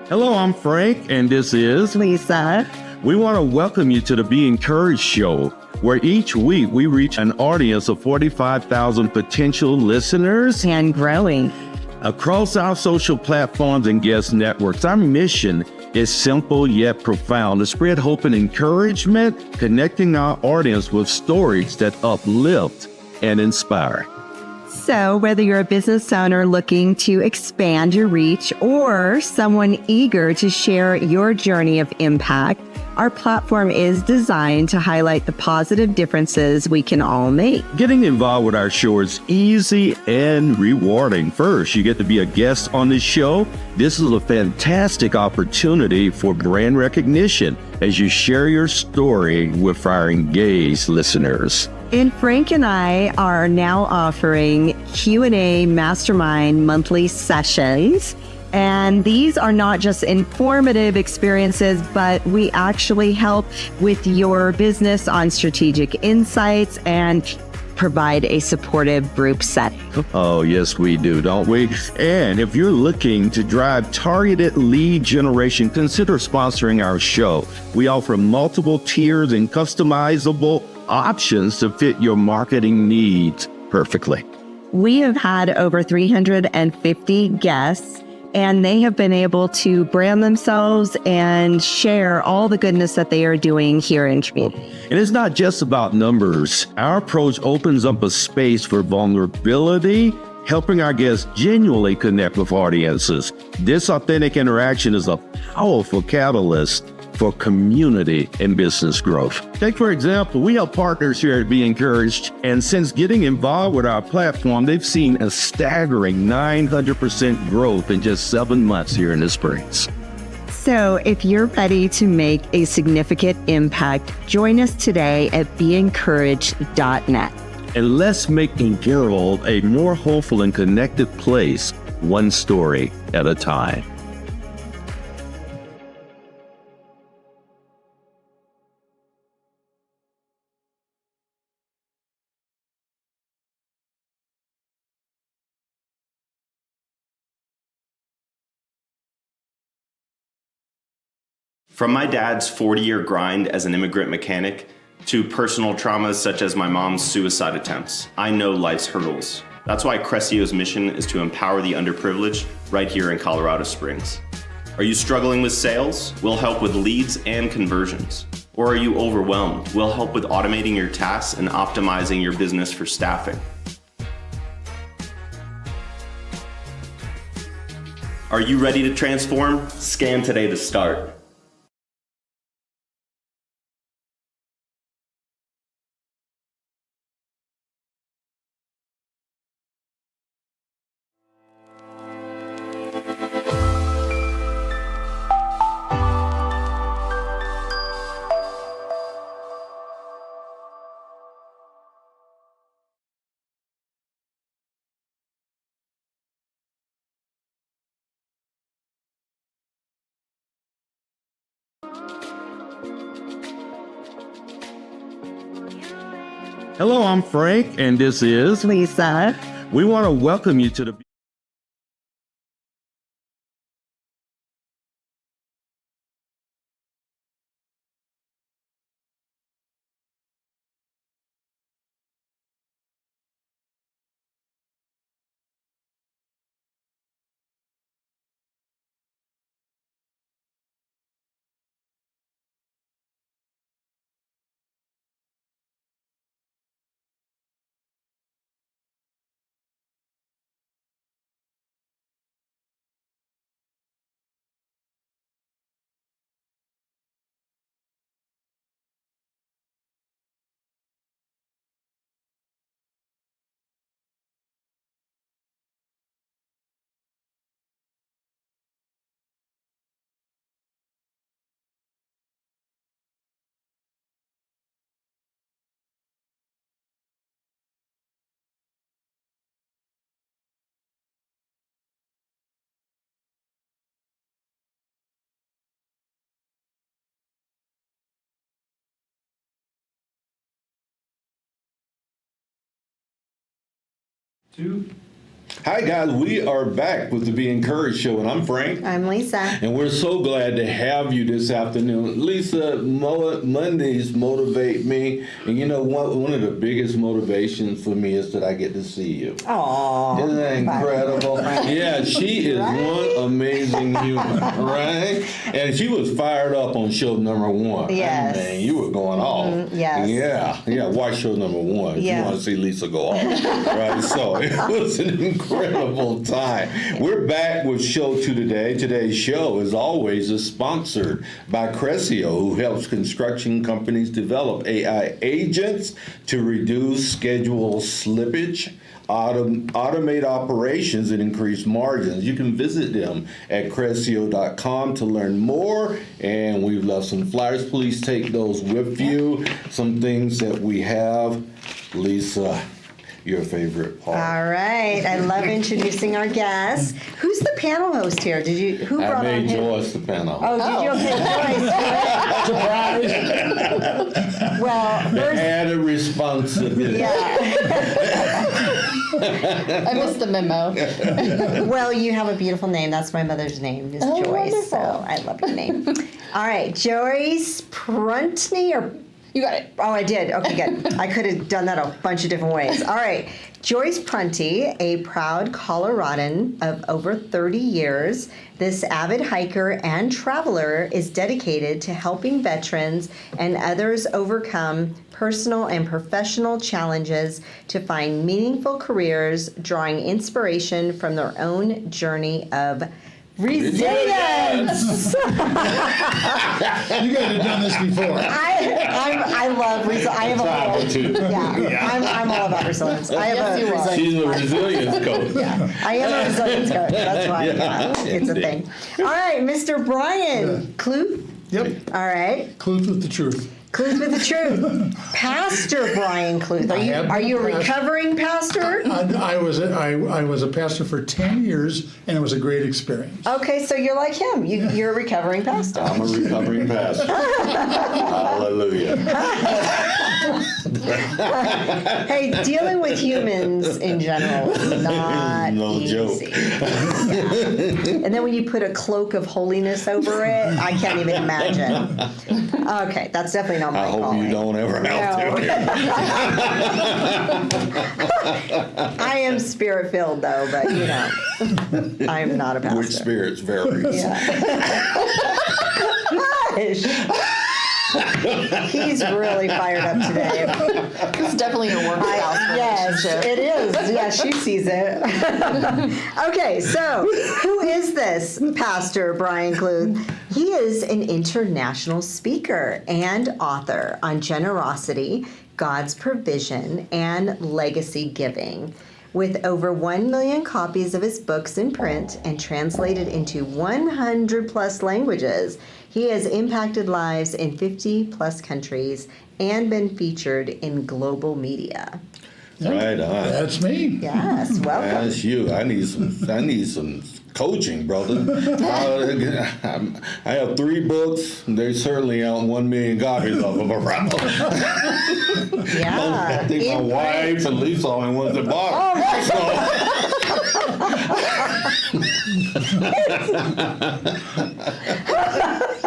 Hello, I'm Frank, and this is Lisa. We want to welcome you to the Be Encouraged Show, where each week we reach an audience of 45,000 potential listeners And growing. across our social platforms and guest networks. Our mission is simple yet profound: to spread hope and encouragement, connecting our audience with stories that uplift and inspire. So, whether you're a business owner looking to expand your reach or someone eager to share your journey of impact, our platform is designed to highlight the positive differences we can all make. Getting involved with our show is easy and rewarding. First, you get to be a guest on the show. This is a fantastic opportunity for brand recognition as you share your story with our engaged listeners. And Frank and I are now offering Q&A Mastermind monthly sessions. And these are not just informative experiences, but we actually help with your business on strategic insights and provide a supportive group setting. Oh, yes, we do, don't we? And if you're looking to drive targeted lead generation, consider sponsoring our show. We offer multiple tiers and customizable options to fit your marketing needs perfectly. We have had over 350 guests, and they have been able to brand themselves and share all the goodness that they are doing here in community. And it's not just about numbers. Our approach opens up a space for vulnerability, helping our guests genuinely connect with audiences. This authentic interaction is a powerful catalyst for community and business growth. Take, for example, we have partners here at Be Encouraged, and since getting involved with our platform, they've seen a staggering 900% growth in just 7 months here in the Springs. So if you're ready to make a significant impact, join us today at beencouraged.net. And let's make the world a more hopeful and connected place, one story at a time. From my dad's 40-year grind as an immigrant mechanic to personal traumas such as my mom's suicide attempts, I know life's hurdles. That's why Crescio's mission is to empower the underprivileged right here in Colorado Springs. Are you struggling with sales? We'll help with leads and conversions. Or are you overwhelmed? We'll help with automating your tasks and optimizing your business for staffing. Are you ready to transform? Scan today to start. Hello, I'm Frank, and this is Lisa. We want to welcome you to the 2. Hi guys, we are back with the Be Encouraged show, and I'm Frank. I'm Lisa. And we're so glad to have you this afternoon. Lisa, Mondays motivate me. And you know what? One of the biggest motivations for me is that I get to see you. Aww. Isn't that incredible? Yeah, she is one amazing human, right? And she was fired up on show number 1. Yes. Man, you were going off. Yes. Yeah, watch show number 1 if Yeah. you want to see Lisa go off. Right, so it was an incredible time. We're back with show 2 today. Today's show, as always, is sponsored by Crescio, who helps construction companies develop AI agents to reduce schedule slippage, automate operations, and increase margins. You can visit them at Crescio.com to learn more, and we've left some flyers. Please take those with you. Some things that we have. Lisa, your favorite part. All right. I love introducing our guests. Who's the panel host here? Who I brought on made him? Joyce the panel. Oh, did you? Okay, Joyce. Surprise! Well, The first, added responsibility. yeah. I missed the memo. Well, you have a beautiful name. That's my mother's name, is Oh, Joyce. wonderful. So I love your name. All right, Joyce Prunty or. You got it. Oh, I did. Okay, good. I could have done that a bunch of different ways. All right. Joyce Prunty, a proud Coloradan of over 30 years, this avid hiker and traveler is dedicated to helping veterans and others overcome personal and professional challenges to find meaningful careers, drawing inspiration from their own journey of resilience. You guys have done this before. I love resilience. I have a Travel too. yeah. I'm all about resilience. I have Yes, you a are. resilience. She's a resilience coach. I am a resilience coach. That's why it's a indeed. thing. All right, Mr. Brian Cluth. Yep. All right, Clues with the truth. Cluth with the truth. Pastor Brian Cluth. Are you a recovering pastor? I was a pastor for 10 years, and it was a great experience. Okay, so you're like him. You're a recovering pastor. I'm a recovering pastor. Hallelujah. Hey, dealing with humans in general is not No easy. joke. Yeah. And then when you put a cloak of holiness over it, I can't even imagine. Okay, that's definitely not my I hope calling. you don't ever have No. to. I am spirit filled though, but you know, I am not a pastor. Which spirits varies. Gosh. He's really fired up today. This is definitely your work spouse Yes, relationship. it is. Yeah, she sees it. Okay, so who is this Pastor Brian Cluth? He is an international speaker and author on generosity, God's provision, and legacy giving. With over 1 million copies of his books in print and translated into 100 plus languages, he has impacted lives in 50 plus countries and been featured in global media. Right on. That's me. Yes, welcome. That's you. I need some coaching, brother. I have 3 books. They certainly out 1 million copies of them around. Yeah. I think my In wife and Lisa only ones that bought it.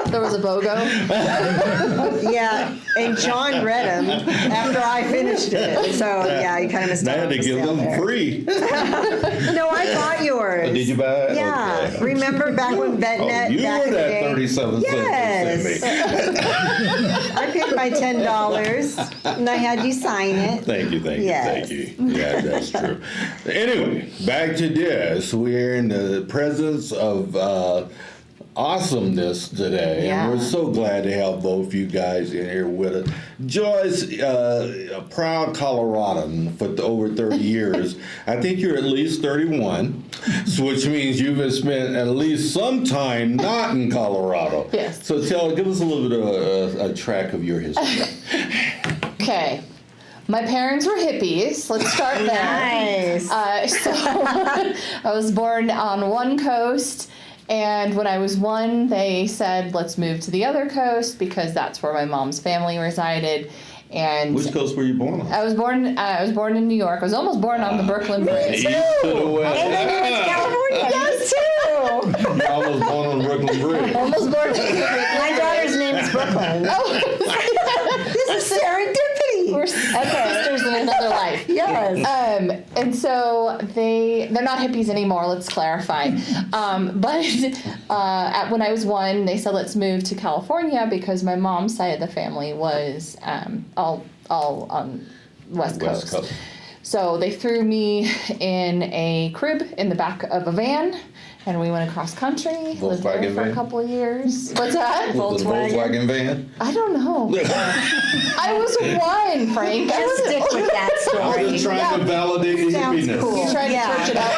There was a BOGO. Yeah, and John read them after I finished it. So, yeah, you kind of missed I out had on to the give sale them there. free. No, I bought yours. Did you buy it? Yeah. Okay. Remember back when VetNet Oh, you back were in the that day? 37 cents they sent me. I paid my $10 and I had you sign it. Thank you. Yes. Yeah, that's true. Anyway, back to this. We're in the presence of awesomeness today, and we're Yeah. so glad to have both you guys in here with us. Joyce, a proud Coloradan for over 30 years. I think you're at least 31, which means you've spent at least some time not in Colorado. Yes. So give us a little bit of a track of your history. Okay. My parents were hippies. Let's start there. Nice. So I was born on one coast, and when I was 1, they said, let's move to the other coast because that's where my mom's family resided. And Which coast were you born on? I was born in New York. I was almost born on the Brooklyn Bridge. East to the west. California, yes, too. I was born on Brooklyn Bridge. Almost born in My daughter's name is Brooklyn. This is serendipity. We're sisters in another life. Yes. And so they're not hippies anymore. Let's clarify. But when I was 1, they said let's move to California because my mom's side of the family was all on West Coast. So they threw me in a crib in the back of a van, and we went across country. Lived there Volkswagen for van? a couple of years. What's that? Was it a Volkswagen van? I don't know. I was 1, Frank. Just stick with that I story. was trying to validate the Sounds hippiness. cool. You're trying to Yeah. church it up.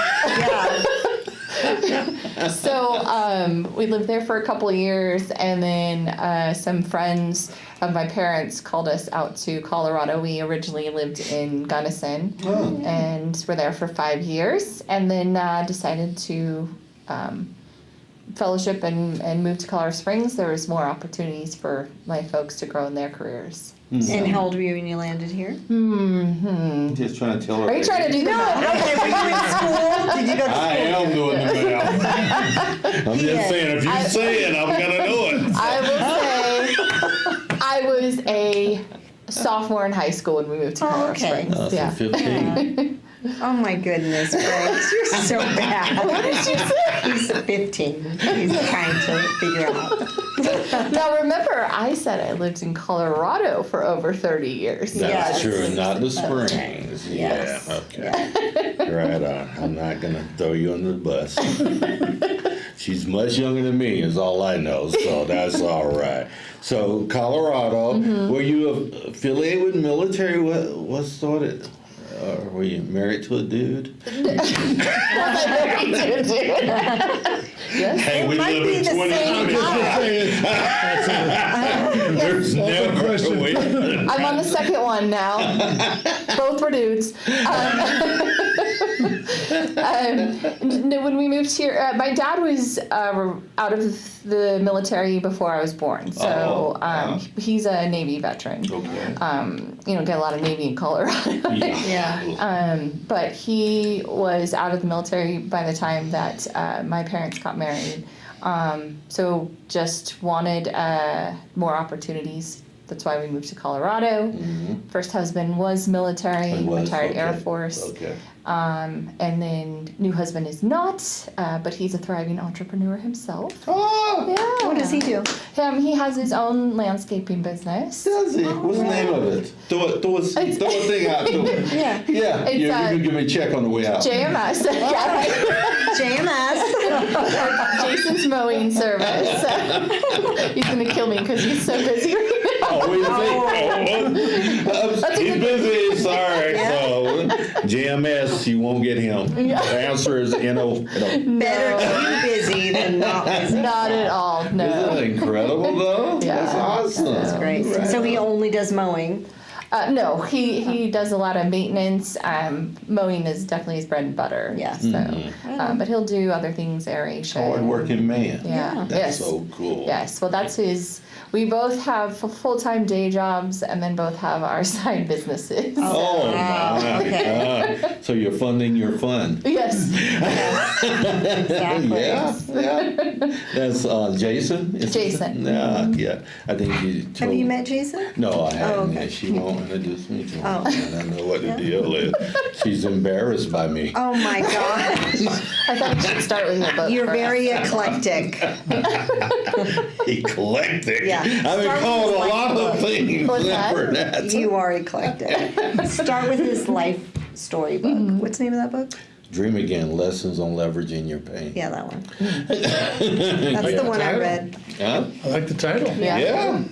Yeah. So we lived there for a couple of years, and then some friends of my parents called us out to Colorado. We originally lived in Gunnison, and were there for 5 years, and then decided to fellowship and move to Colorado Springs. There was more opportunities for my folks to grow in their careers. And how old were you when you landed here? Just trying to tell her. Are you trying to do the math? Okay, were you in school? Did you go to school? I am doing the math. I'm just saying, if you say it, I'm gonna do it. I will say I was a sophomore in high school when we moved to Colorado okay. Springs. So Yeah. 15. Oh my goodness, Frank, you're so bad. What did you say? He's 15. He's trying to figure out. Now remember, I said I lived in Colorado for over 30 years. That's Yes. true, not the Springs. Yes. Yeah, okay. Right on. I'm not gonna throw you under the bus. She's much younger than me, is all I know, so that's all right. So Colorado, were you affiliated with military? What started? Were you married to a dude? Was I married to a dude? Yes. Hey, we might live be in the 2020. There's never a way. I'm on the second one now. Both were dudes. When we moved here, my dad was out of the military before I was born, so he's a Navy veteran. Okay. Get a lot of Navy in Colorado. Yeah. But he was out of the military by the time that my parents got married. So just wanted more opportunities. That's why we moved to Colorado. First husband was military, retired Air Force. Okay. And then new husband is not, but he's a thriving entrepreneur himself. Oh, Yeah. What does he do? He has his own landscaping business. does he? What's the name of it? Throw a thing out to him. Yeah. Yeah, It's, you can give me a check on the way out. JMS. JMS. Jason's mowing service. He's going to kill me because he's so busy right now. Oh, what do you think? He's busy, sorry. So, JMS, you won't get him. The answer is no. Better be busy than not busy. Not at all, Isn't no. that incredible, though? Yeah. That's awesome. That's great. Right. So he only does mowing. No, he does a lot of maintenance. Mowing is definitely his bread and butter. Yes. So, but he'll do other things, aeration. Hard-working man. Yeah. That's Yes. so cool. Yes. Well, that's his. We both have full-time day jobs, and then both have our side businesses. Oh, my God. So you're funding your fun. Yes. Exactly. Yeah. That's Jason? Is it? Jason. Yeah. I think you told Have you met Jason? No, I haven't. Oh, okay. She won't introduce me to him. Oh. I don't know what the deal is. She's embarrassed by me. Oh my gosh. I thought you should start with your book. You're first. very eclectic. Eclectic. Yeah. I've been Start called with a lot life of things. What's that? for that. You are eclectic. Start with his life story book. What's the name of that book? Dream Again, Lessons on Leveraging Your Pain. Yeah, that one. That's the one I read. Huh? I like the title. Yeah.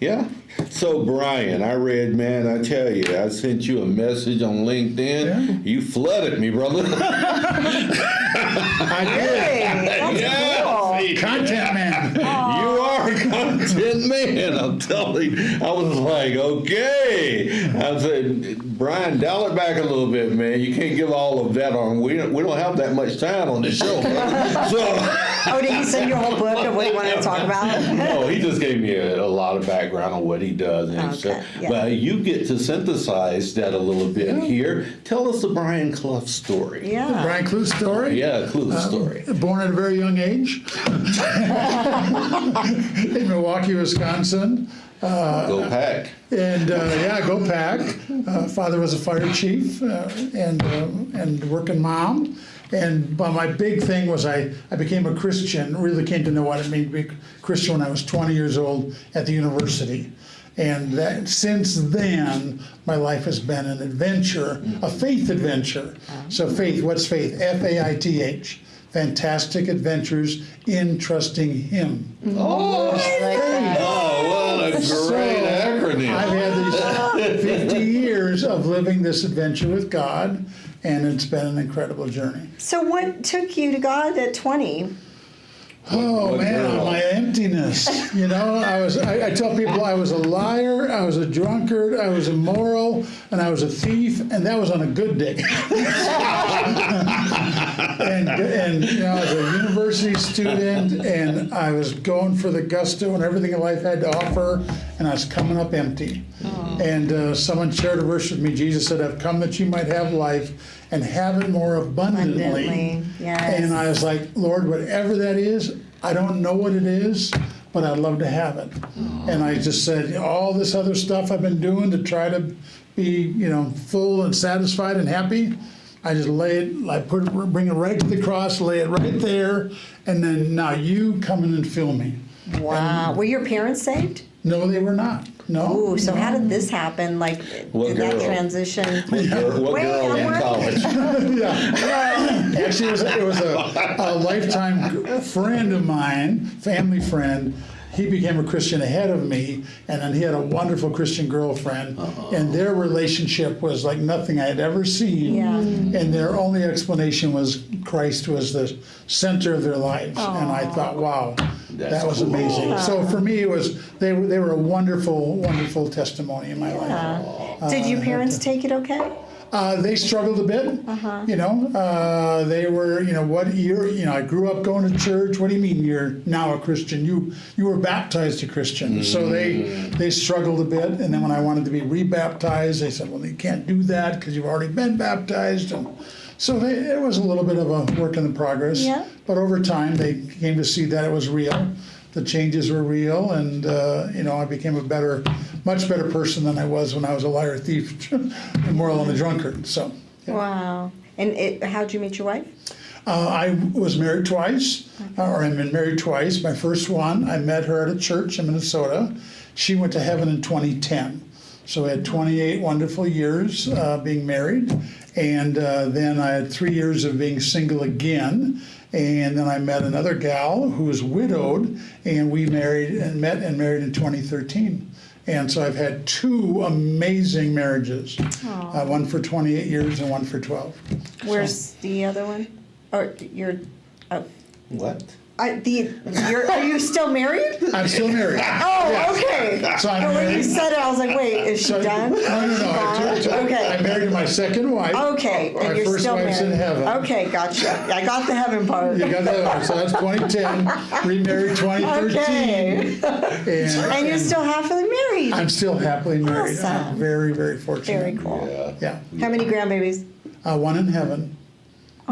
Yeah. So, Brian, I read, man, I tell you, I sent you a message on LinkedIn. Yeah. You flooded me, brother. I did. Hey, that's Yeah, cool. see, Content man. you are a content Man, I'm telling you, I was like, okay. I said, Brian, dial it back a little bit, man. You can't give all of that on. We don't have that much time on the show. Oh, did he send you a whole book of what he wanted to talk about? No, he just gave me a lot of background on what he does. And stuff. Yeah. But you get to synthesize that a little bit here. Tell us the Brian Clough story. Yeah. Brian Clough story. Yeah, Clough story. Born at a very young age in Milwaukee, Wisconsin. Go Pack. And go Pack. Father was a fire chief and working mom. But my big thing was I became a Christian, really came to know what it meant to be a Christian when I was 20 years old at the university. And since then, my life has been an adventure, a faith adventure. So faith, what's faith? F-A-I-T-H. Fantastic adventures in trusting Him. Oh, what a great acronym. I've had these 50 years of living this adventure with God, and it's been an incredible journey. So what took you to God at 20? Oh What man, girl? my emptiness. You know, I tell people I was a liar, I was a drunkard, I was immoral, and I was a thief, and that was on a good day. and you know, I was a university student, and I was going for the gusto and everything life had to offer, and I was coming up empty. And someone shared a verse with me. Jesus said, "I've come that you might have life and have it more abundantly." Yes. And I was like, Lord, whatever that is, I don't know what it is, but I'd love to have it. And I just said, all this other stuff I've been doing to try to be, full and satisfied and happy, I just bring it right to the cross, lay it right there, and then now you come in and fill me. Wow. Were your parents saved? No, they were not. No. Ooh, so how did this happen? Like, What did that girl? transition? What Wait, girl I'm in working. college? Actually, it was a lifetime friend of mine, family friend. He became a Christian ahead of me, and then he had a wonderful Christian girlfriend, and their relationship was like nothing I had ever seen. Yeah. And their only explanation was Christ was the center of their lives, and I thought, wow, that was amazing. So for me, it was they were a wonderful, wonderful testimony in my life. Did your parents take it okay? They struggled a bit, they were, what year, I grew up going to church. What do you mean you're now a Christian? You were baptized a Christian. So they struggled a bit. And then when I wanted to be rebaptized, they said, well, you can't do that because you've already been baptized. And so it was a little bit of a work in progress. Yeah. But over time, they came to see that it was real. The changes were real, and I became a much better person than I was when I was a liar, thief, immoral, and a drunkard. So, yeah. Wow. And how'd you meet your wife? I was married twice, or I've been married twice. My first one, I met her at a church in Minnesota. She went to heaven in 2010. So we had 28 wonderful years being married, and then I had 3 years of being single again. And then I met another gal who was widowed, and we met and married in 2013. And so I've had 2 amazing marriages, one for 28 years and one for 12. Where's the other one? Or you're? What? Are you still married? I'm still married. Oh, Yes. okay. So I'm But when you married. said it, I was like, wait, is she So- done? No. Okay. I'm married to my second wife. Okay, My and you're first still wife's married. in heaven. Okay, gotcha. I got the heaven part. You got that one. So that's 2010. Remarried 2013. Okay. And you're still happily married. I'm still happily married. Awesome. I'm very, very fortunate. Very cool. Yeah. How many grandbabies? One in heaven.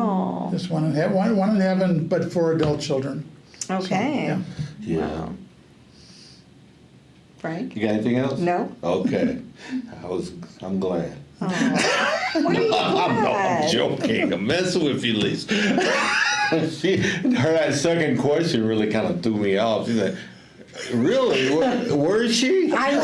Oh, Just one in heaven. One in heaven, but 4 adult children. okay. Yeah. Yeah. Frank? You got anything else? No. Okay. I'm glad. What are you I'm glad? joking. I'm messing with you, Lisa. That second question really kind of threw me off. She's like, really? Where is she? I know.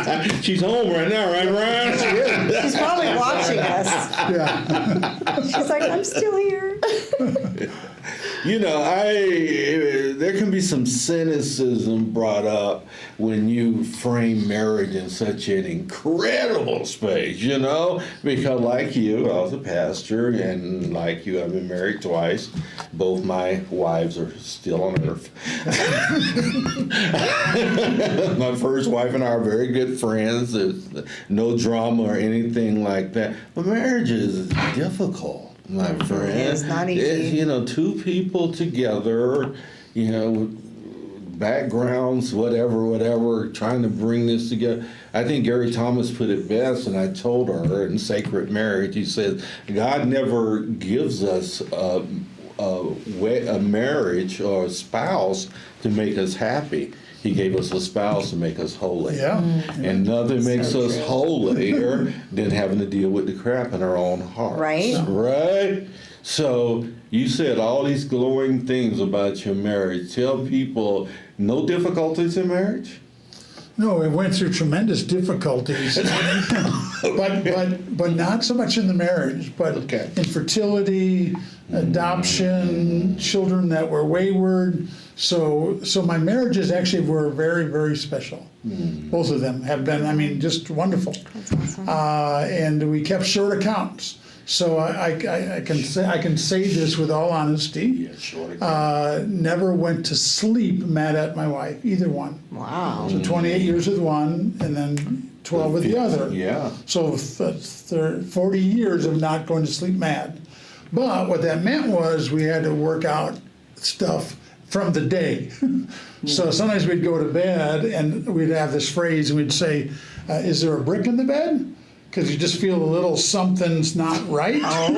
I'm so She's home right now, right, Brian? confused. She's probably watching us. Yeah. She's like, I'm still here. You know, there can be some cynicism brought up when you frame marriage in such an incredible space, you know, because like you, I was a pastor, and like you, I've been married twice. Both my wives are still on earth. My first wife and I are very good friends. There's no drama or anything like that. But marriage is difficult. My friend, It's not easy. You know, two people together, you know, with backgrounds, whatever, trying to bring this together. I think Gary Thomas put it best, and I told her in Sacred Marriage, he said, God never gives us a marriage or a spouse to make us happy. He gave us a spouse to make us holy. Yeah. And nothing makes us holier than having to deal with the crap in our own hearts. Right. Right? So you said all these glowing things about your marriage. Tell people no difficulties in marriage? No, we went through tremendous difficulties, but not so much in the marriage, but Okay. infertility, adoption, children that were wayward. So my marriages actually were very, very special. Both of them have been, I mean, just wonderful. And we kept short accounts. So I can say this with all honesty. Yeah, sure. Never went to sleep mad at my wife, either one. Wow. So 28 years with one, and then 12 with the other. Yeah. So 40 years of not going to sleep mad. But what that meant was we had to work out stuff from the day. So sometimes we'd go to bed and we'd have this phrase, and we'd say, is there a brick in the bed? Because you just feel a little something's not right. Oh.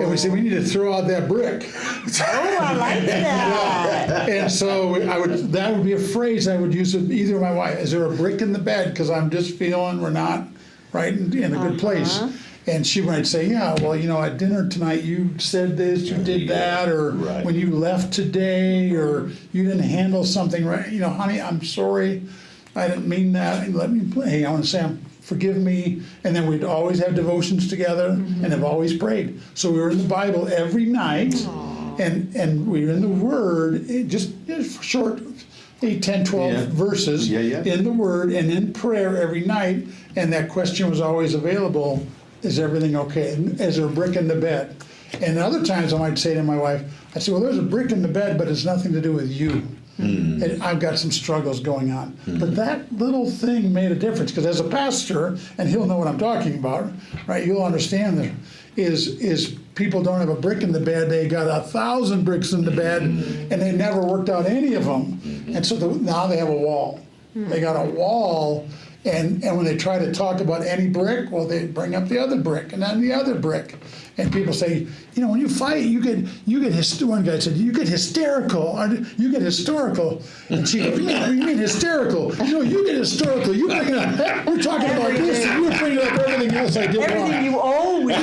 And we say, we need to throw out that brick. Oh, I like that. And so that would be a phrase I would use with either my wife. Is there a brick in the bed? Because I'm just feeling we're not right in a good place. And she might say, yeah, well, you know, at dinner tonight you said this, you did that, or Right. when you left today, or you didn't handle something right. You know, honey, I'm sorry. I didn't mean that. And let me play. I want to say, forgive me. And then we'd always have devotions together and have always prayed. So we were in the Bible every night. And we were in the Word, just short 8, 10, 12 Yeah. verses Yeah. in the Word and in prayer every night. And that question was always available, is everything okay? Is there a brick in the bed? And other times I might say to my wife, I'd say, well, there's a brick in the bed, but it's nothing to do with you. And I've got some struggles going on. But that little thing made a difference, because as a pastor, and he'll know what I'm talking about, right? You'll understand that is people don't have a brick in the bed, they got 1,000 bricks in the bed, and they never worked out any of them. And so now they have a wall. They got a wall, and when they try to talk about any brick, well, they bring up the other brick, and then the other brick. And people say, you know, when you fight, you get one guy said, you get hysterical, or you get historical. And she goes, you mean hysterical? No, you get historical. You bring it up, we're talking about this, and you're bringing up everything else I did wrong. Everything you always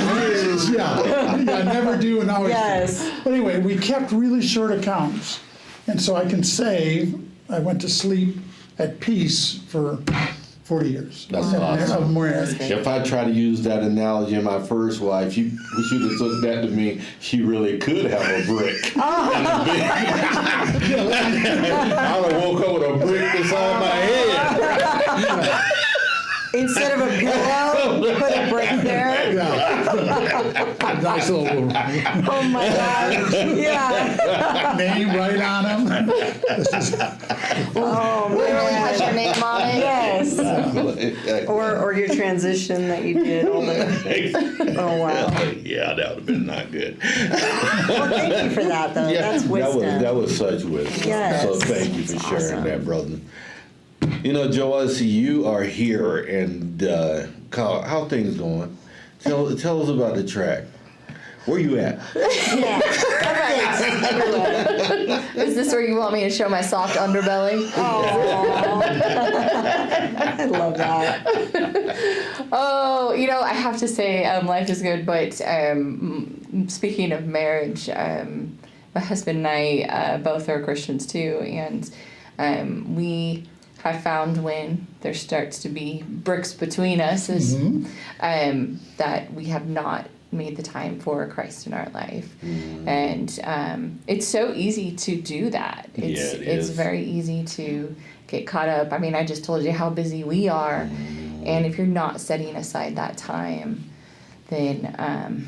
do. Yeah, never do and always Yes. do. But anyway, we kept really short accounts. And so I can say I went to sleep at peace for 40 years. That's awesome. Of marriage. If I try to use that analogy in my first wife, she would have took that to mean she really could have a brick. I would have woke up with a brick beside my head. Instead of a pillow, put a brick there. Yeah. Nice little Oh my gosh. Yeah. name right on them. Oh Literally has your man. name on it. Yes. Or your transition that you did. Oh wow. Yeah, that would have been not good. Well, thank you for that though. That's wisdom. That was such wisdom. Yes. So thank you for sharing Awesome. that, brother. You know, Joyce, you are here, and how things going? Tell us about the track. Where you at? Yeah. Is this where you want me to show my soft underbelly? Oh. I love that. Oh, you know, I have to say, life is good, but speaking of marriage, my husband and I both are Christians too, and we have found when there starts to be bricks between us is that we have not made the time for Christ in our life. And it's so easy to do that. It's very easy to get caught up. I mean, I just told you how busy we are. And if you're not setting aside that time, then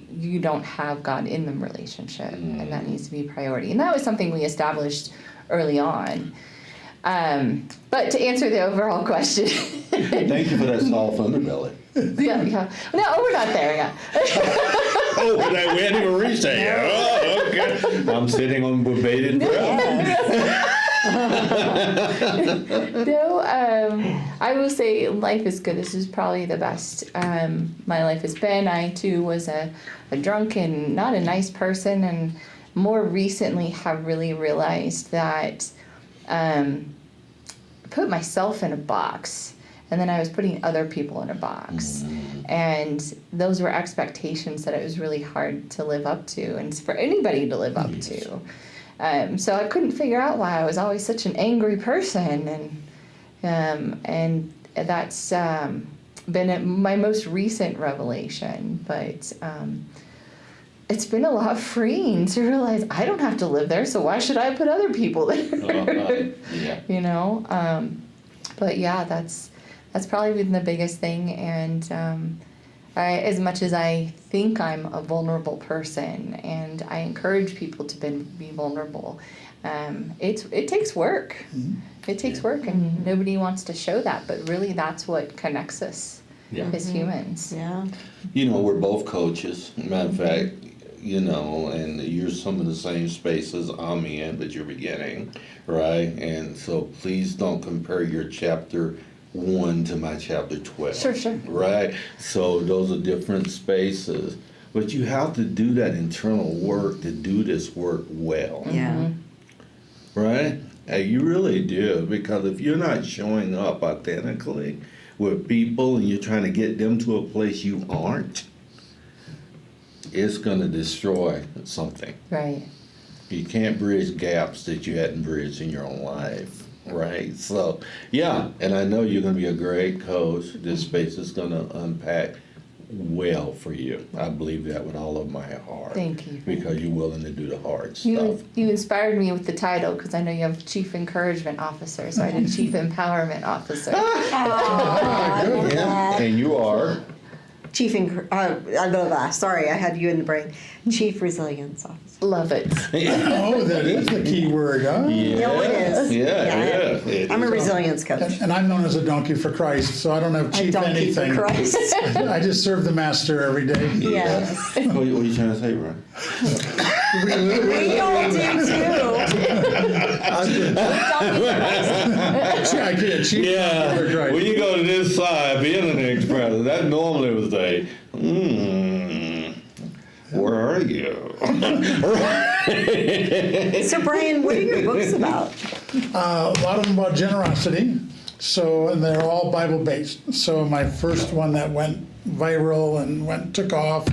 you don't have God in the relationship. And that needs to be a priority. And that was something we established early on. But to answer the overall question. Thank you for that soft underbelly. Yeah. No, we're not there yet. Oh, we hadn't even reached that yet. Oh, okay. I'm sitting on with bated breath. No, I will say life is good. This is probably the best my life has been. I too was a drunk and not a nice person, and more recently have really realized that I put myself in a box, and then I was putting other people in a box. And those were expectations that it was really hard to live up to, and for anybody to live up to. So I couldn't figure out why I was always such an angry person, and that's been my most recent revelation. But it's been a lot freeing to realize I don't have to live there, so why should I put other people there? You know. But yeah, that's probably been the biggest thing. And as much as I think I'm a vulnerable person, and I encourage people to be vulnerable, it takes work. It takes work, and nobody wants to show that. But really, that's what connects us as humans. Yeah. You know, we're both coaches. Matter of fact, you know, and you're some of the same spaces I'm in, but you're beginning, right? And so please don't compare your chapter 1 to my chapter 12. Sure. Right? So those are different spaces. But you have to do that internal work to do this work well. Yeah. Right? You really do. Because if you're not showing up authentically with people and you're trying to get them to a place you aren't, it's going to destroy something. Right. You can't bridge gaps that you hadn't bridged in your own life. Right, so yeah, and I know you're going to be a great coach. This space is going to unpack well for you. I believe that with all of my heart. Thank you. Because you're willing to do the hard stuff. You inspired me with the title, because I know you have Chief Encouragement Officer, so I did Chief Empowerment Officer. Yeah, and you are Sorry, I had you in the brain. Chief Resilience Officer. Love it. Oh, that is the key word, huh? Yeah, it is. Yeah. I'm a resilience coach. And I'm known as a donkey for Christ, so I don't have A chief donkey anything. for Christ. I just serve the master every day. Yes. What are you trying to say, Brian? We all do too. Yeah, for Christ. when you go to this side, being an express, that normally would say, where are you? So Brian, what are your books about? A lot of them about generosity. So, and they're all Bible based. So my first one that went viral and took off,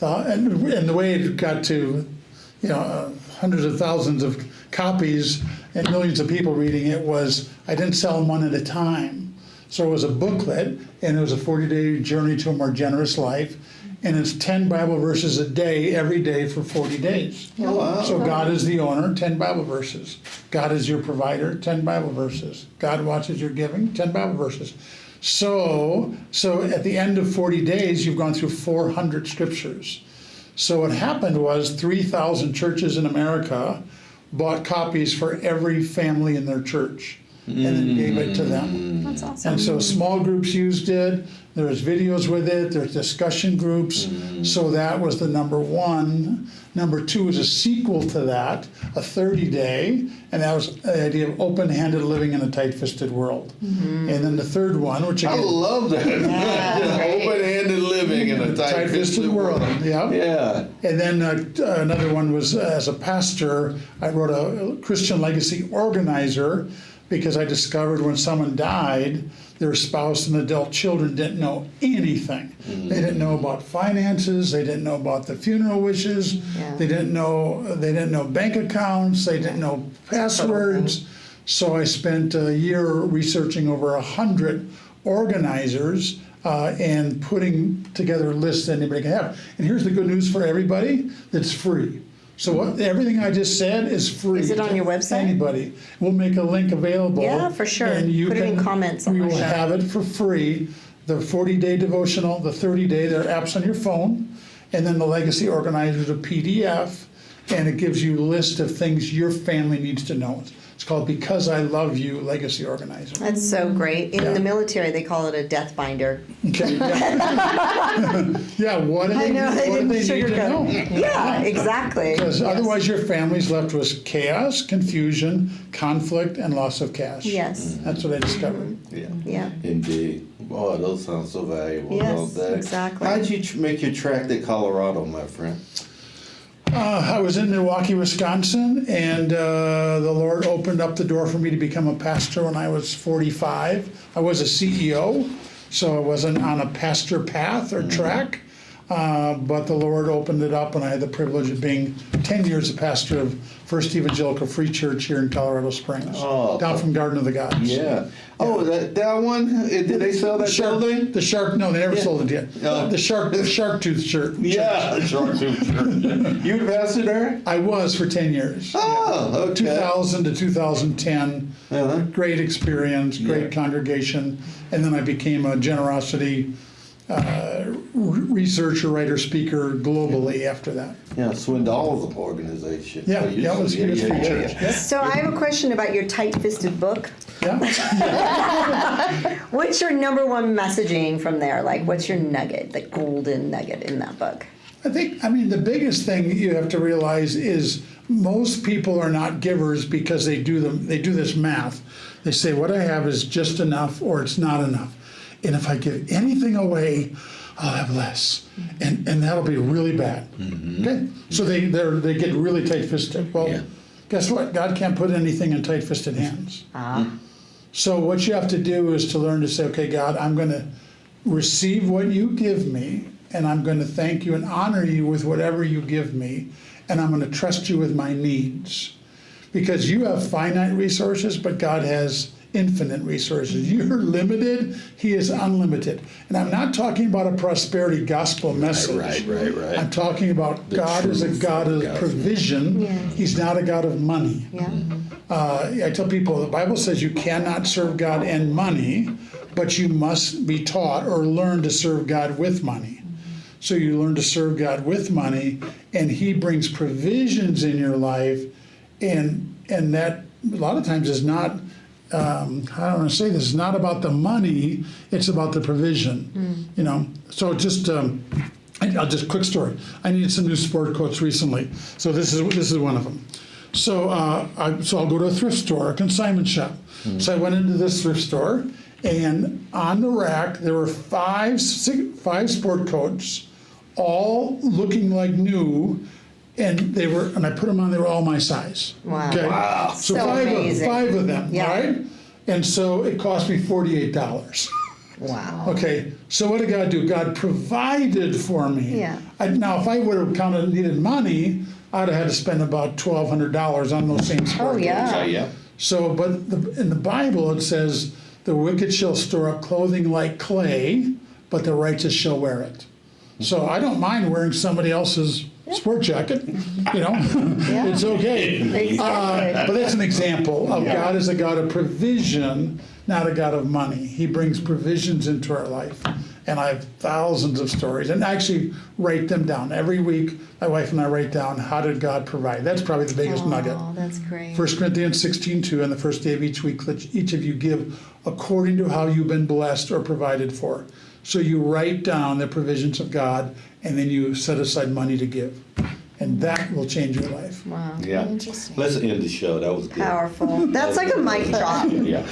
and the way it got to, hundreds of thousands of copies and millions of people reading it was, I didn't sell them one at a time. So it was a booklet, and it was a 40-day journey to a more generous life. And it's 10 Bible verses a day, every day for 40 days. Oh, wow. So God is the owner, 10 Bible verses. God is your provider, 10 Bible verses. God watches your giving, 10 Bible verses. So at the end of 40 days, you've gone through 400 scriptures. So what happened was 3,000 churches in America bought copies for every family in their church and then gave it to them. That's awesome. And so small groups used it. There's videos with it. There's discussion groups. So that was the number one. Number two is a sequel to that, a 30-day, and that was the idea of open-handed living in a tight-fisted world. And then the third one, which I again, love that. Open-handed living in a tight-fisted world. Yeah. And then another one was, as a pastor, I wrote a Christian legacy organizer, because I discovered when someone died, their spouse and adult children didn't know anything. They didn't know about finances. They didn't know about the funeral wishes. They didn't know bank accounts. They didn't know passwords. So I spent a year researching over 100 organizers and putting together lists that anybody can have. And here's the good news for everybody, that's free. So everything I just said is free. Is it on to your website? Anybody. We'll make a link available. Yeah, for sure. And you Put it in comments on we our will show. have it for free. The 40-day devotional, the 30-day, they're apps on your phone. And then the Legacy Organizer is a PDF, and it gives you a list of things your family needs to know. It's called Because I Love You Legacy Organizer. That's so great. In the military, they call it a death binder. Okay. Yeah, yeah, what do I they, know, what they do didn't they need to know? sugarcoat it. Yeah, exactly. Because Yes. otherwise your family's left with chaos, confusion, conflict, and loss of cash. Yes. That's what I discovered. Yeah. Yeah. Indeed. Boy, those sound so valuable, Yes, don't they? exactly. How'd you make your trek to Colorado, my friend? I was in Milwaukee, Wisconsin, and the Lord opened up the door for me to become a pastor when I was 45. I was a CEO, so I wasn't on a pastor path or track, but the Lord opened it up, and I had the privilege of being 10 years a pastor of First Evangelical Free Church here in Colorado Springs, Oh. down from Garden of the Gods. Yeah. Oh, that one? Did they sell that building? The shark, no, they never sold it yet. Oh. The shark tooth shirt. Yeah, short tooth church. You pastor there? I was for 10 years. Oh, okay. 2000 to 2010. Uh-huh. Great experience, great Yeah. congregation. And then I became a generosity researcher, writer, speaker globally after that. Yeah, Swindoll's organization. Yeah, yeah, it was Free Church. So I have a question about your tight-fisted book. Yeah. What's your number one messaging from there? Like, what's your nugget, the golden nugget in that book? I mean, the biggest thing you have to realize is most people are not givers because they do this math. They say, what I have is just enough or it's not enough. And if I give anything away, I'll have less. And that'll be really bad. Okay? So they get really tight-fisted. Well, Yeah. guess what? God can't put anything in tight-fisted hands. So what you have to do is to learn to say, okay, God, I'm going to receive what you give me, and I'm going to thank you and honor you with whatever you give me, and I'm going to trust you with my needs. Because you have finite resources, but God has infinite resources. You're limited, he is unlimited. And I'm not talking about a prosperity gospel message. Right. I'm talking about The God is a truth God of of God. provision. Yeah. He's not a God of money. Yeah. I tell people the Bible says you cannot serve God and money, but you must be taught or learn to serve God with money. So you learn to serve God with money, and he brings provisions in your life, and that a lot of times is not I don't want to say this, it's not about the money, it's about the provision. You know, so just I'll just quick story. I needed some new sport coats recently, so this is one of them. So I'll go to a thrift store, a consignment shop. So I went into this thrift store, and on the rack there were five sport coats, all looking like new. And I put them on, they were all my size. Wow. Okay? Wow. So, So amazing. five of them, Yeah. right? And so it cost me $48. Wow. Okay, so what did God do? God provided for me. Yeah. Now, if I would have needed money, I'd have had to spend about $1,200 on those same sport coats. yeah. Yeah. So, but in the Bible it says, the wicked shall store up clothing like clay, but the righteous shall wear it. So I don't mind wearing somebody else's sport jacket, you know, it's okay. Exactly. But that's an example of God is a God of provision, not a God of money. He brings provisions into our life. And I have thousands of stories, and I actually write them down. Every week, my wife and I write down, how did God provide? That's probably the biggest nugget. Oh, that's great. 1 Corinthians 16:2, on the first day of each week, let each of you give according to how you've been blessed or provided for. So you write down the provisions of God, and then you set aside money to give. And that will change your life. Wow. Yeah. Interesting. Let's end the show. That was good. Powerful. That's like a mic drop. Yeah.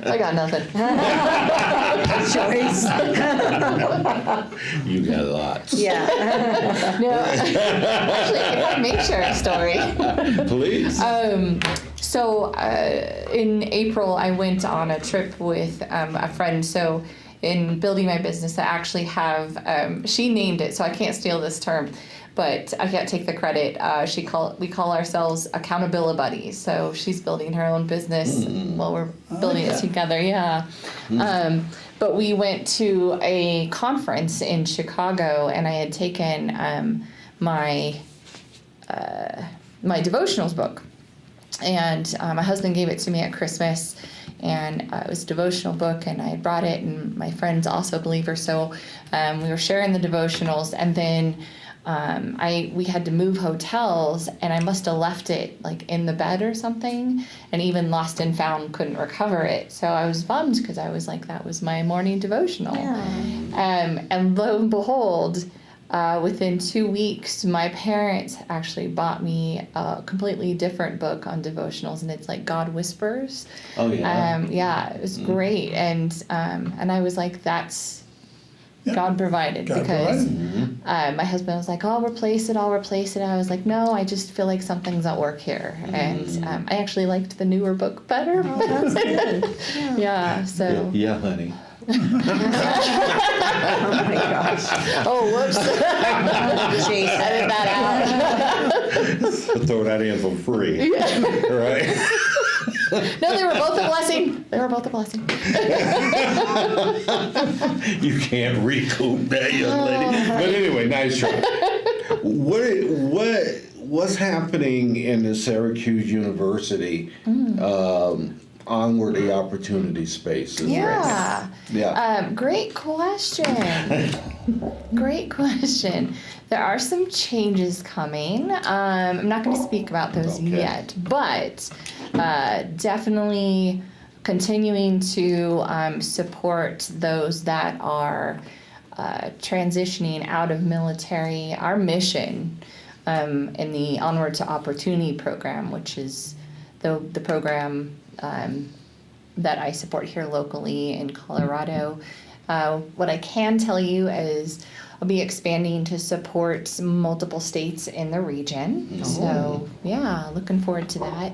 I got nothing. Joyce. You got lots. Yeah. No, actually, if I may share a story. Please. So in April, I went on a trip with a friend. So in building my business, I actually have, she named it, so I can't steal this term, but I can't take the credit. We call ourselves accountability buddies. So she's building her own business while we're building it together. Yeah. But we went to a conference in Chicago, and I had taken my devotionals book, and my husband gave it to me at Christmas, and it was a devotional book, and I brought it, and my friend's also a believer, so we were sharing the devotionals, and then we had to move hotels, and I must have left it like in the bed or something, and even lost and found couldn't recover it. So I was bummed because I was like, that was my morning devotional. And lo and behold, within 2 weeks, my parents actually bought me a completely different book on devotionals, and it's like God Whispers. Oh yeah. Yeah, it was great, and I was like, that's. God provided, because my husband was like, I'll replace it. I was like, no, I just feel like something's at work here. And I actually liked the newer book better. Oh, that's good. Yeah, so. Yeah, honey. Oh my gosh. Oh, whoops. Jason. Edit that out. Throw that in for free. Right? No, they were both a blessing. You can't recoup that, young lady. But anyway, nice try. What's happening in the Syracuse University onward the opportunity spaces? Yeah. Yeah. Great question. There are some changes coming. I'm not going to speak about those yet, but definitely continuing to support those that are transitioning out of military. Our mission in the Onward to Opportunity program, which is the program that I support here locally in Colorado. What I can tell you is I'll be expanding to support multiple states in the region. So yeah, looking forward to that.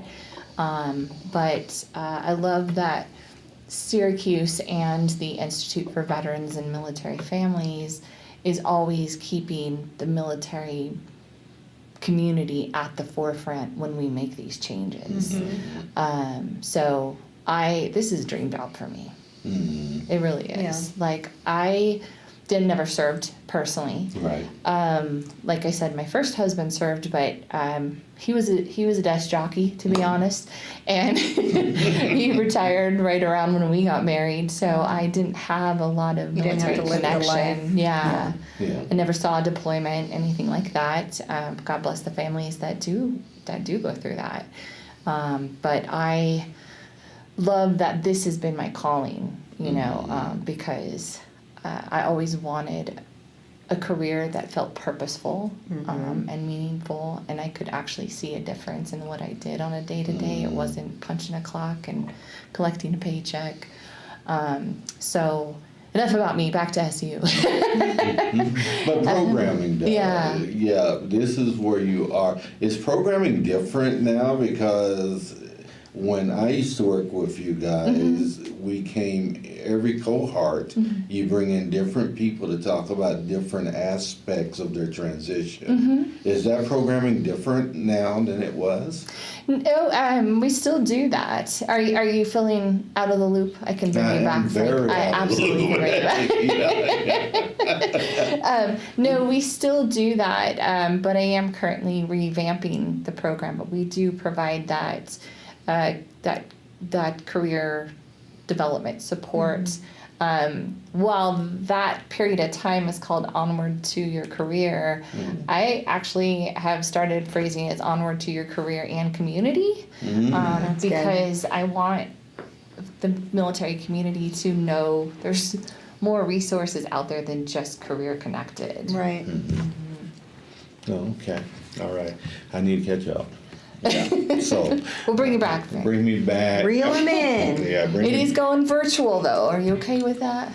But I love that Syracuse and the Institute for Veterans and Military Families is always keeping the military community at the forefront when we make these changes. So this is a dream job for me. It really is. Yeah. Like, I never served personally. Right. Like I said, my first husband served, but he was a desk jockey, to be honest, and he retired right around when we got married. So I didn't have a lot of military connection. Yeah. I never saw a deployment, anything like that. God bless the families that do go through that. But I love that this has been my calling, because I always wanted a career that felt purposeful and meaningful, and I could actually see a difference in what I did on a day-to-day. It wasn't punching a clock and collecting a paycheck. So enough about me, back to SU. But programming, though, yeah, this is where you are. Is programming different now? Because when I used to work with you guys, we came every cohort. You bring in different people to talk about different aspects of their transition. Is that programming different now than it was? No, we still do that. Are you feeling out of the loop? I can bring you back. I absolutely can bring you back. No, we still do that, but I am currently revamping the program. But we do provide that career development support. While that period of time is called Onward to Your Career, I actually have started phrasing it as Onward to Your Career and Community, because I want the military community to know there's more resources out there than just career connected. Right. Oh, okay. All right. I need to catch up. Yeah. So We'll bring you back. bring me back. Reel him in. Yeah, bring It me. is going virtual, though. Are you okay with that?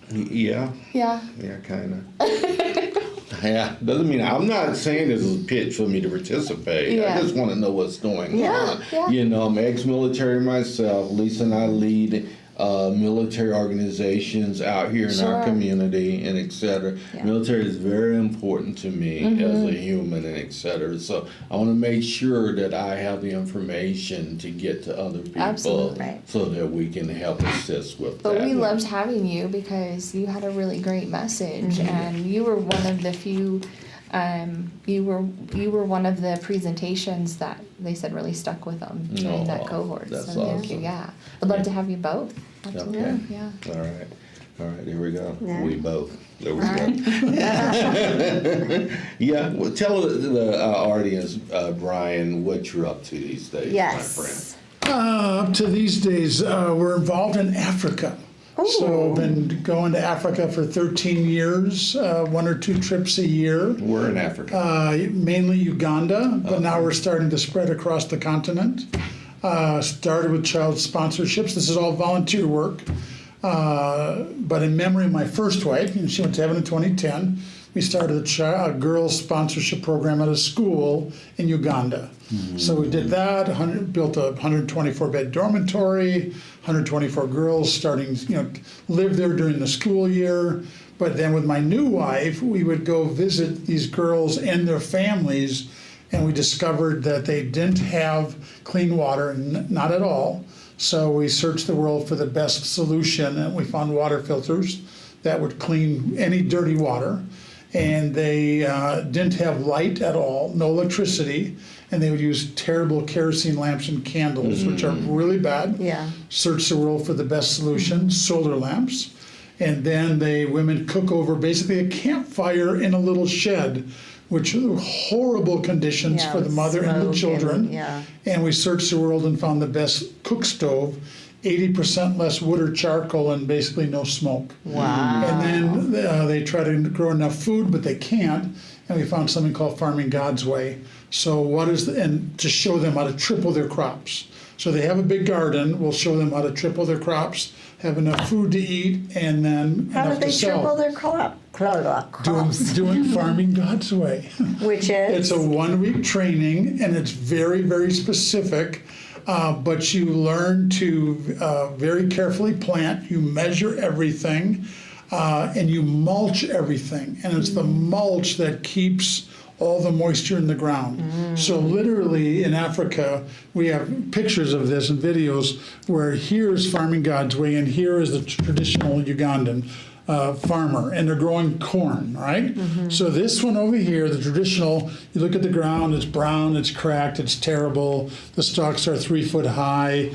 Yeah. Yeah. Yeah, kind of. Yeah, doesn't mean I'm not saying this is a pitch for me to participate. Yeah. I just want to know what's going on. Yeah. You know, I'm ex-military myself. Lisa and I lead military organizations out here in our Sure. community and et cetera. Yeah. Military is very important to me as a human and et cetera. So I want to make sure that I have the information to get to other people Absolutely. Right. so that we can help assist with But that. we loved having you because you had a really great message, and you were one of the few. You were one of the presentations that they said really stuck with them during that Aw, cohort. that's So thank you. awesome. Yeah, I'd love to have you both. Absolutely. Okay. Yeah. All right, here we go. Yeah. We both. There we go. Yeah, well, tell the audience, Brian, what you're up to these days, Yes. my friend. Up to these days, we're involved in Africa. So I've been going to Africa for 13 years, 1 or 2 trips a year. We're in Africa. Mainly Uganda, but now we're starting to spread across the continent. Started with child sponsorships. This is all volunteer work. But in memory of my first wife, and she went to heaven in 2010, we started a girls sponsorship program at a school in Uganda. So we did that, built a 124-bed dormitory, 124 girls starting, live there during the school year. But then with my new wife, we would go visit these girls and their families, and we discovered that they didn't have clean water, not at all. So we searched the world for the best solution, and we found water filters that would clean any dirty water. And they didn't have light at all, no electricity, and they would use terrible kerosene lamps and candles, which are really bad. Yeah. Search the world for the best solution, solar lamps. And then women cook over basically a campfire in a little shed, which are horrible conditions Yeah, for the mother and the smoke children. and- yeah. And we searched the world and found the best cook stove, 80% less wood or charcoal, and basically no smoke. Wow. And then they try to grow enough food, but they can't. And we found something called Farming God's Way. So and to show them how to triple their crops. So they have a big garden. We'll show them how to triple their crops, have enough food to eat, and then How enough did they to sell. triple their crops? Doing Farming God's Way. Which is? It's a 1-week training, and it's very, very specific. But you learn to very carefully plant. You measure everything, and you mulch everything. And it's the mulch that keeps all the moisture in the ground. So literally in Africa, we have pictures of this and videos where here's Farming God's Way, and here is the traditional Ugandan farmer, and they're growing corn, right? So this one over here, the traditional, you look at the ground, it's brown, it's cracked, it's terrible. The stalks are 3 foot high,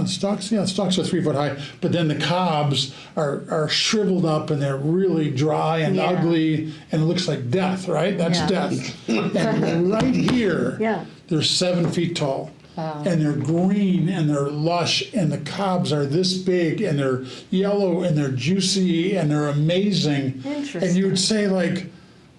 stalks are 3 foot high, but then the cobs are shriveled up and they're really dry and Yeah. ugly, and it looks like death, right? That's Yeah. death. And right here, Yeah. they're 7 feet tall. And they're green and they're lush, and the cobs are this big, and they're yellow and they're juicy and they're amazing. And you would say, like,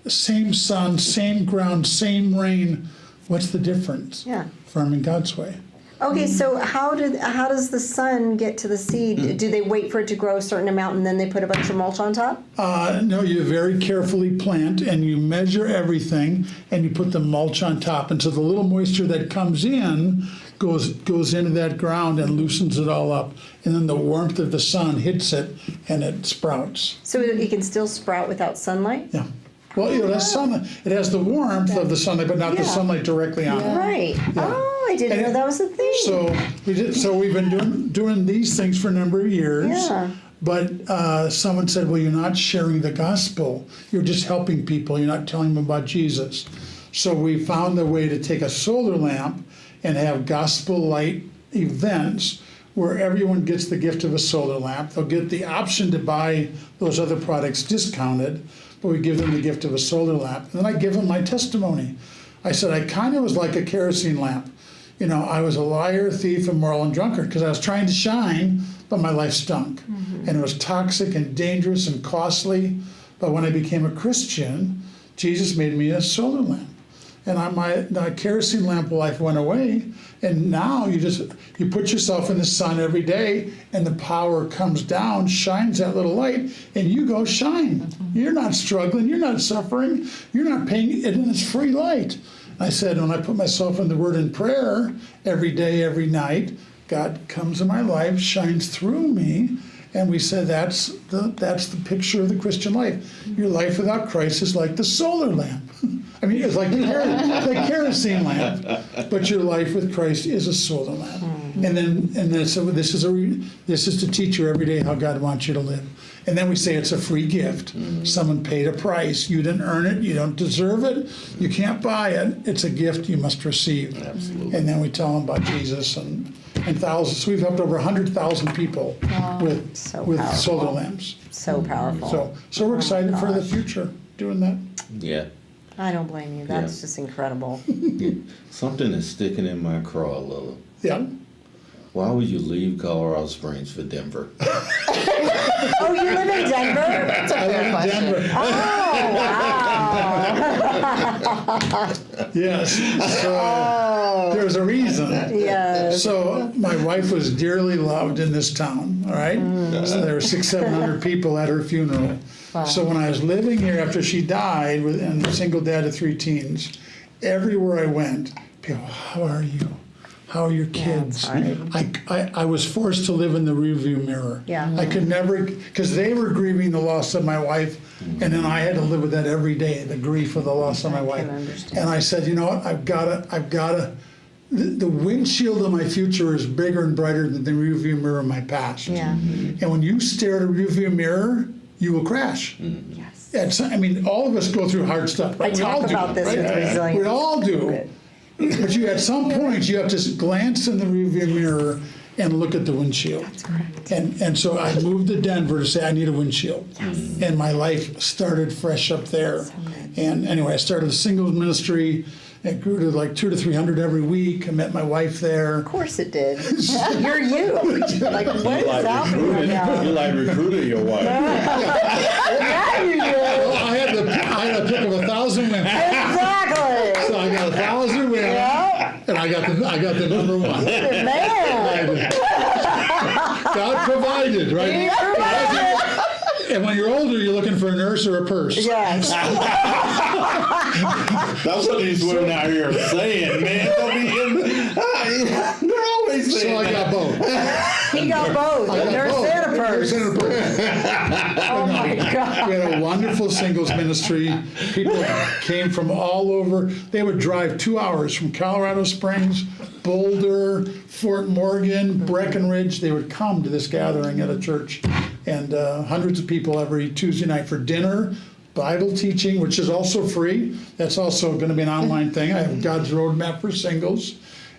same sun, same ground, same rain. What's the difference? Yeah. Farming God's Way. Okay, so how does the sun get to the seed? Do they wait for it to grow a certain amount and then they put a bunch of mulch on top? No, you very carefully plant and you measure everything and you put the mulch on top. And so the little moisture that comes in goes into that ground and loosens it all up. And then the warmth of the sun hits it and it sprouts. So it can still sprout without sunlight? Yeah. Well, that's sunlight. It has the warmth of the sunlight, but not the Yeah. sunlight directly on it. Right. Oh, I didn't know that was a thing. So we've been doing these things for a number of years. Yeah. But someone said, well, you're not sharing the gospel. You're just helping people. You're not telling them about Jesus. So we found a way to take a solar lamp and have gospel light events where everyone gets the gift of a solar lamp. They'll get the option to buy those other products discounted, but we give them the gift of a solar lamp. And then I give them my testimony. I said, I kind of was like a kerosene lamp. I was a liar, thief, immoral, and drunkard because I was trying to shine, but my life stunk. And it was toxic and dangerous and costly. But when I became a Christian, Jesus made me a solar lamp. And my kerosene lamp life went away. And now you put yourself in the sun every day, and the power comes down, shines that little light, and you go shine. You're not struggling. You're not suffering. You're not paying, and it's free light. I said, when I put myself in the Word in prayer every day, every night, God comes in my life, shines through me, and we said that's the picture of the Christian life. Your life without Christ is like the solar lamp. I mean, it's like the kerosene lamp, but your life with Christ is a solar lamp. And then so this is to teach you every day how God wants you to live. And then we say it's a free gift. Someone paid a price. You didn't earn it. You don't deserve it. You can't buy it. It's a gift you must receive. Absolutely. And then we tell them about Jesus and thousands. So we've helped over 100,000 people with powerful. solar lamps. So powerful. So we're excited for the future doing that. Yeah. I don't blame you. That's Yeah. just incredible. Something is sticking in my craw, Lila. Yeah. Why would you leave Colorado Springs for Denver? Oh, you live in Denver? That's a fair question. Denver. Oh, wow. Yes. So there's a reason. Yes. So my wife was dearly loved in this town, all right? So there were 600-700 people at her funeral. Wow. So when I was living here after she died, and a single dad of 3 teens, everywhere I went, people, how are you? How are your kids? I was forced to live in the rearview mirror. Yeah. I could never, because they were grieving the loss of my wife, and then I had to live with that every day, the grief of the loss of my wife. understand. And I said, you know what? I've got to. The windshield of my future is bigger and brighter than the rearview mirror of my past. Yeah. And when you stare at a rearview mirror, you will crash. Yes. I mean, all of us go through hard stuff. Right? I talk about this with resilience. We all do. But at some point, you have to glance in the rearview mirror and look at the windshield. That's correct. And so I moved to Denver to say I need a windshield. Yes. And my life started fresh up there. And anyway, I started a singles ministry. It grew to like 200 to 300 every week. I met my wife there. Of course it did. You're you. Like, what is happening right now? You like recruited your wife. Yeah, you do. Well, I had a pick of 1,000 women. Exactly. So I got 1,000 women, Yep. and I got the number one. Man. God provided, right? And when you're older, you're looking for a nurse or a purse. Yes. That's what these women out here are saying, man. They're always saying So I got both. He got both. I got Nurse both. and a purse. Nurse and a purse. Oh my God. We had a wonderful singles ministry. People came from all over. They would drive 2 hours from Colorado Springs, Boulder, Fort Morgan, Breckenridge. They would come to this gathering at a church. And hundreds of people every Tuesday night for dinner, Bible teaching, which is also free. That's also going to be an online thing. I have God's Roadmap for Singles.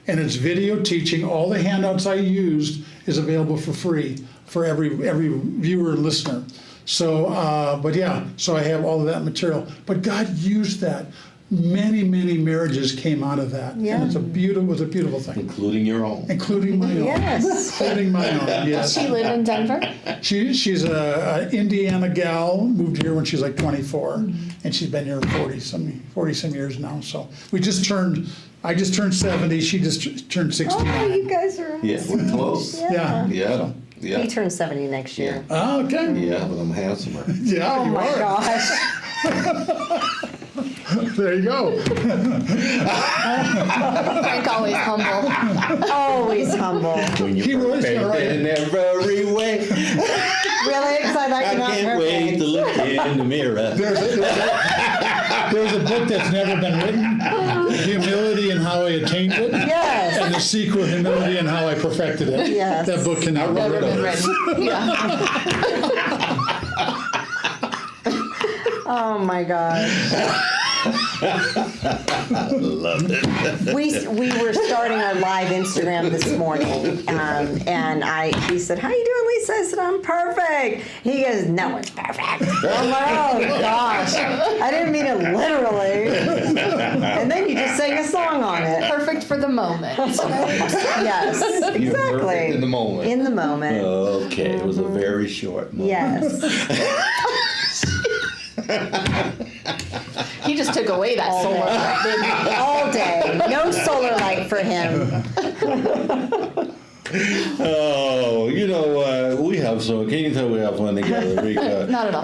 And it's video teaching. All the handouts I used is available for free for every viewer and listener. So, so I have all of that material. But God used that. Many marriages came out of that. Yeah. And it was a beautiful thing. including your own. Including my own. Yes. Including my own, yes. She lived in Denver? She's a Indiana gal, moved here when she was like 24, and she's been here 40 some years now. So I just turned 70, she just turned 69. Oh, you guys are Yeah, we're close. Yeah. Yeah. He Yeah. turns 70 next year. Oh, okay. Yeah, but I'm handsomer. Yeah, Oh you my are. gosh. There you go. Frank always humble. Always humble. When He you're was perfect right. in every way. Really excited. I can't wait to look in the mirror. There's a book that's never been written, Humility and How I Attained It, Yes. and the sequel, Humility and How I Perfected It. Yes. That book cannot be Never been written. written. Yeah. Oh my gosh. I love it. We were starting our live Instagram this morning, and he said, "How you doing, Lisa?" I said, "I'm perfect." He goes, "No one's perfect." I'm like, "Oh gosh, I didn't mean it literally." And then you just sang a song on it. Perfect for the moment. Yes, exactly. You're perfect in the moment. In the moment. Okay, it was a very short moment. Yes. He just took away that solar light, didn't he? All day. No solar light for him. Oh, you know what? We have so. Can you tell we have fun together, Rika? Not at all.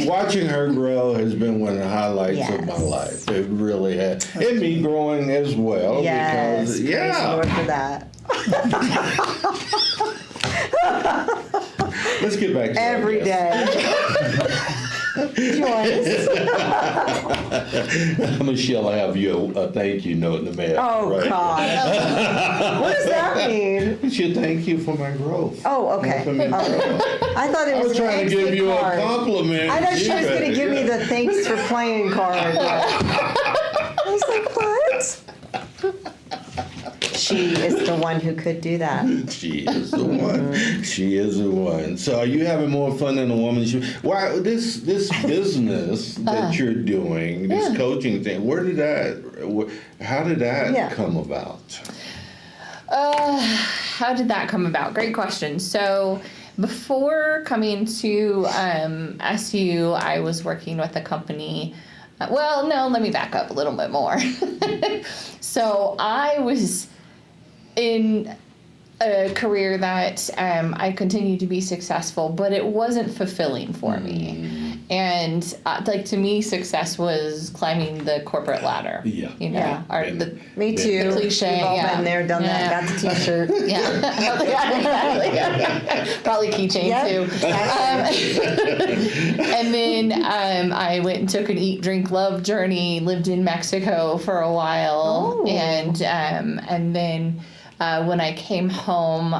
Watching her grow has been one of the highlights of my Yes. life. It really has. And me growing as well. Yes. Because, Praise the Lord for that. Let's get back to our Every guest. day. Joyce. Michelle, I have you a thank you note in the mail. Oh, right? God. What does that mean? She thank you for my growth. Oh, okay. Helping me grow. I thought it I was was an trying to give exit you card. a compliment. I thought she was going to give me the thanks for playing card. I was like, what? She is the one who could do that. She is the one. She is the one. So are you having more fun than a woman should? Why this business that you're doing, this coaching thing? How did that come about? How did that come about? Great question. So before coming to SU, I was working with a company. Well, no, let me back up a little bit more. So I was in a career that I continued to be successful, but it wasn't fulfilling for me. And to me, success was climbing the corporate ladder. Yeah. You know, Yeah. Me too. The cliche, We've all yeah. been there, done that. Got the T-shirt. Yeah. Probably keychain too. And then I went and took an eat, drink, love journey. Lived in Mexico for a while, Oh. and then when I came home,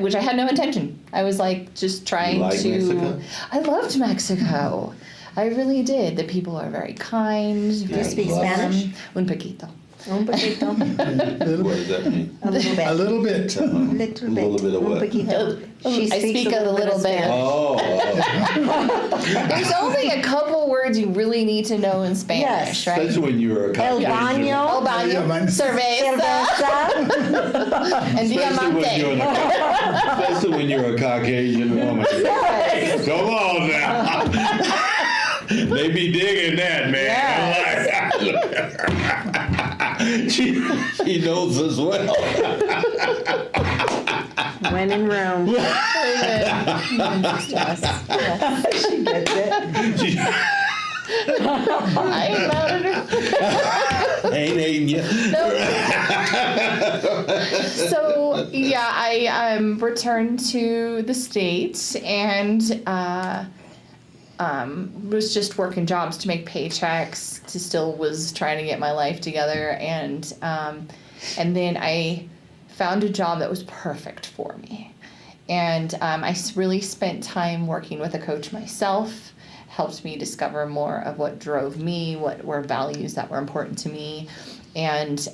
which I had no intention. I was like just trying You like to. Mexico? I loved Mexico. I really did. The people are very kind. Very speak love Spanish? Un poquito. Un poquito. What does that mean? A little bit. A little bit. Little bit. little bit of Un what? poquito. She I speak a little of bit. Spanish. Oh, There's only a couple words you really need to know in Spanish, Yes. right? especially when you're a El Caucasian. baño. El baño, cerveza, Cerveza. and diamante. Especially when you're a Caucasian woman. Come on now. They be digging that, man. She knows as well. When in Rome. Yes. She gets it. She I ain't mad at her. ain't hating you. So yeah, I returned to the States and was just working jobs to make paychecks. Still was trying to get my life together, and then I found a job that was perfect for me. And I really spent time working with a coach myself, helped me discover more of what drove me, what were values that were important to me, and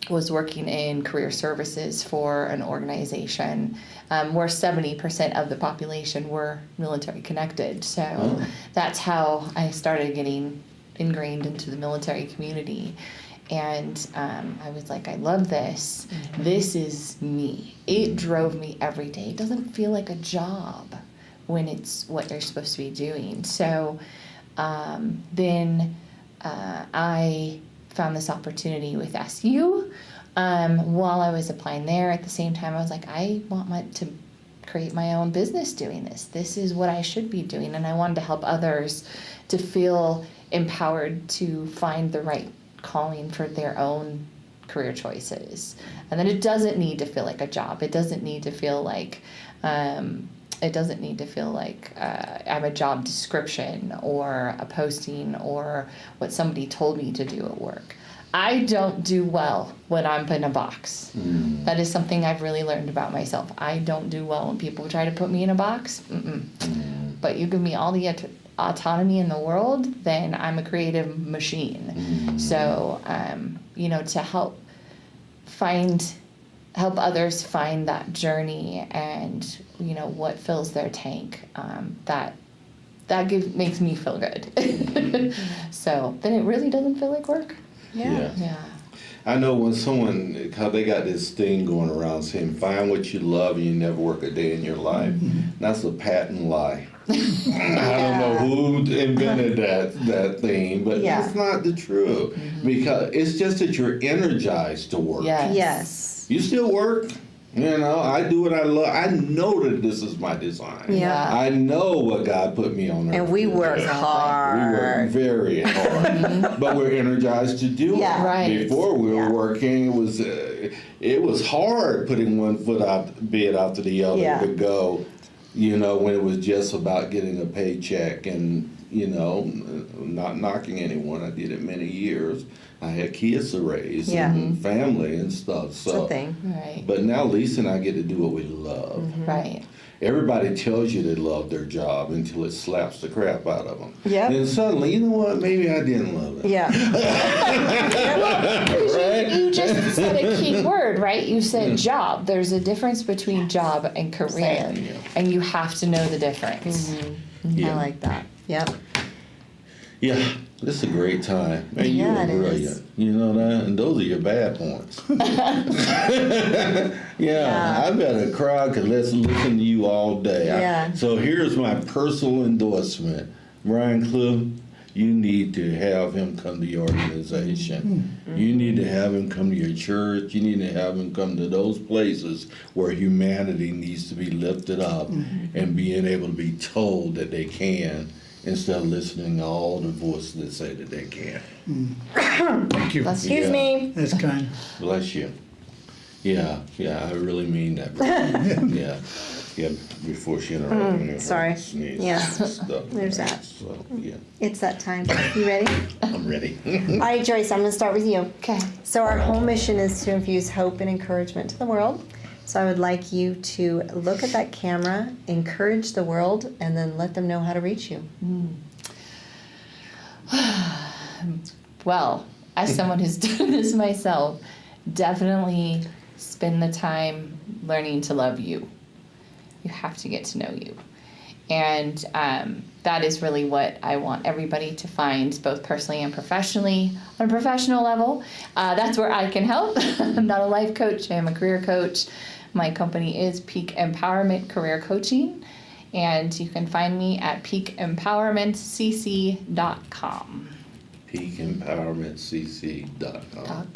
was working in career services for an organization where 70% of the population were military connected. So that's how I started getting ingrained into the military community. And I was like, I love this. This is me. It drove me every day. It doesn't feel like a job when it's what you're supposed to be doing. So then I found this opportunity with SU. While I was applying there, at the same time, I was like, I want to create my own business doing this. This is what I should be doing. And I wanted to help others to feel empowered to find the right calling for their own career choices. And then it doesn't need to feel like a job. It doesn't need to feel like I'm a job description or a posting or what somebody told me to do at work. I don't do well when I'm in a box. That is something I've really learned about myself. I don't do well when people try to put me in a box. But you give me all the autonomy in the world, then I'm a creative machine. So, to help others find that journey and, what fills their tank, that makes me feel good. So then it really doesn't feel like work. Yeah. I know when how they got this thing going around saying, find what you love and you never work a day in your life. That's a patent lie. I don't know who invented that thing, but it's not the truth. Because it's just that you're energized to work. Yes. Yes. You still work, You know, I do what I love. I know that this is my design. Yeah. I know what God put me on earth. And we to work do. We hard. work very hard, but we're energized to do Yeah. it. Right. Before we were Yeah. working, it was hard putting one foot out the bed after the other Yeah. to go. You know, when it was just about getting a paycheck and, you know, not knocking anyone. I did it many years. I had kids to raise Yeah. and family and stuff. It's a So, thing. Right. but now Lisa and I get to do what we love. Right. Everybody tells you they love their job until it slaps the crap out of them. Yep. And suddenly, you know what? Maybe I didn't love it. Yeah. Right? You just said a key word, right? You said job. There's a difference between job and career, Yeah. and you have to know the difference. Yeah. I like that. Yep. Yeah, this is a great time. Man, you Yeah, were it is. brilliant. You know that? And those are your bad points. Yeah, I bet a crowd could listen to you all day. Yeah. So here's my personal endorsement. Brian Cliff, you need to have him come to your organization. You need to have him come to your church. You need to have him come to those places where humanity needs to be lifted up and being able to be told that they can, instead of listening to all the voices that say that they can't. Thank you. Excuse me. That's kind. Bless you. Yeah, I really mean that. Yeah, before she interrupted me. sorry. Sneeze Yeah. and stuff. There's that. So, yeah, It's that time. You ready? I'm ready. All right, Joyce, I'm going to start with you. Okay. So our whole mission is to infuse hope and encouragement to the world. So I would like you to look at that camera, encourage the world, and then let them know how to reach you. Well, as someone who's done this myself, definitely spend the time learning to love you. You have to get to know you. And that is really what I want everybody to find, both personally and professionally. On a professional level, that's where I can help. I'm not a life coach, I'm a career coach. My company is Peak Empowerment Career Coaching, and you can find me at peakem.powermentcc.com. PeakEmpowermentCC.com.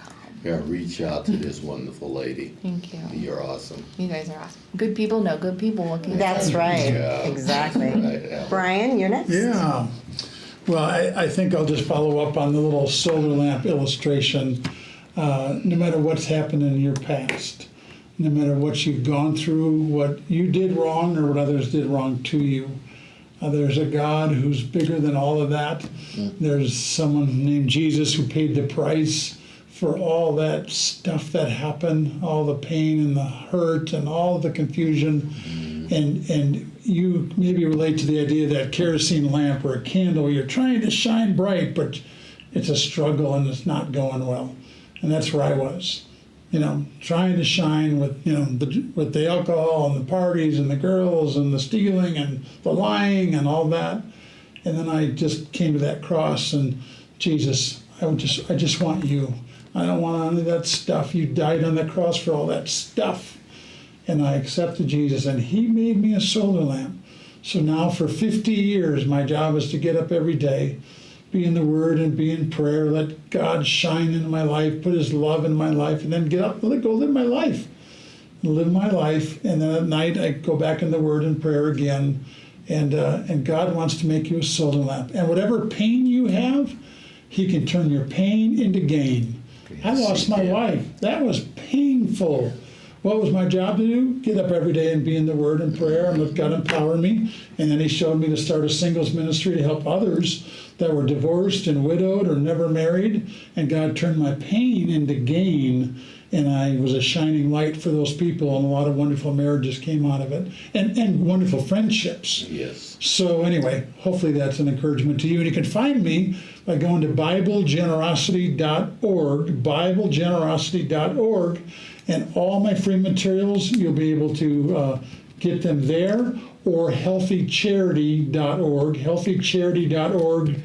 Yeah, reach out to this wonderful lady. Thank you. You're awesome. You guys are awesome. Good people know good people. What can you That's say? right. Yeah. Exactly. Right, yeah. Brian, you're next. Yeah. Well, I think I'll just follow up on the little solar lamp illustration. No matter what's happened in your past, no matter what you've gone through, what you did wrong or what others did wrong to you, there's a God who's bigger than all of that. There's someone named Jesus who paid the price for all that stuff that happened, all the pain and the hurt and all the confusion. And you maybe relate to the idea of that kerosene lamp or a candle. You're trying to shine bright, but it's a struggle and it's not going well. And that's where I was, trying to shine with, with the alcohol and the parties and the girls and the stealing and the lying and all that. And then I just came to that cross and Jesus, I just want you. I don't want any of that stuff. You died on the cross for all that stuff. And I accepted Jesus, and he made me a solar lamp. So now for 50 years, my job is to get up every day, be in the Word and be in prayer, let God shine into my life, put his love in my life, and then get up and go live my life. Live my life, and then at night I go back in the Word and prayer again. And God wants to make you a solar lamp. And whatever pain you have, he can turn your pain into gain. I lost my wife. That was painful. What was my job to do? Get up every day and be in the Word and prayer and let God empower me. And then he showed me to start a singles ministry to help others that were divorced and widowed or never married. And God turned my pain into gain. And I was a shining light for those people, and a lot of wonderful marriages came out of it, and wonderful friendships. Yes. So anyway, hopefully that's an encouragement to you. And you can find me by going to BibleGenerosity.org, BibleGenerosity.org, and all my free materials, you'll be able to get them there, or HealthyCharity.org, HealthyCharity.org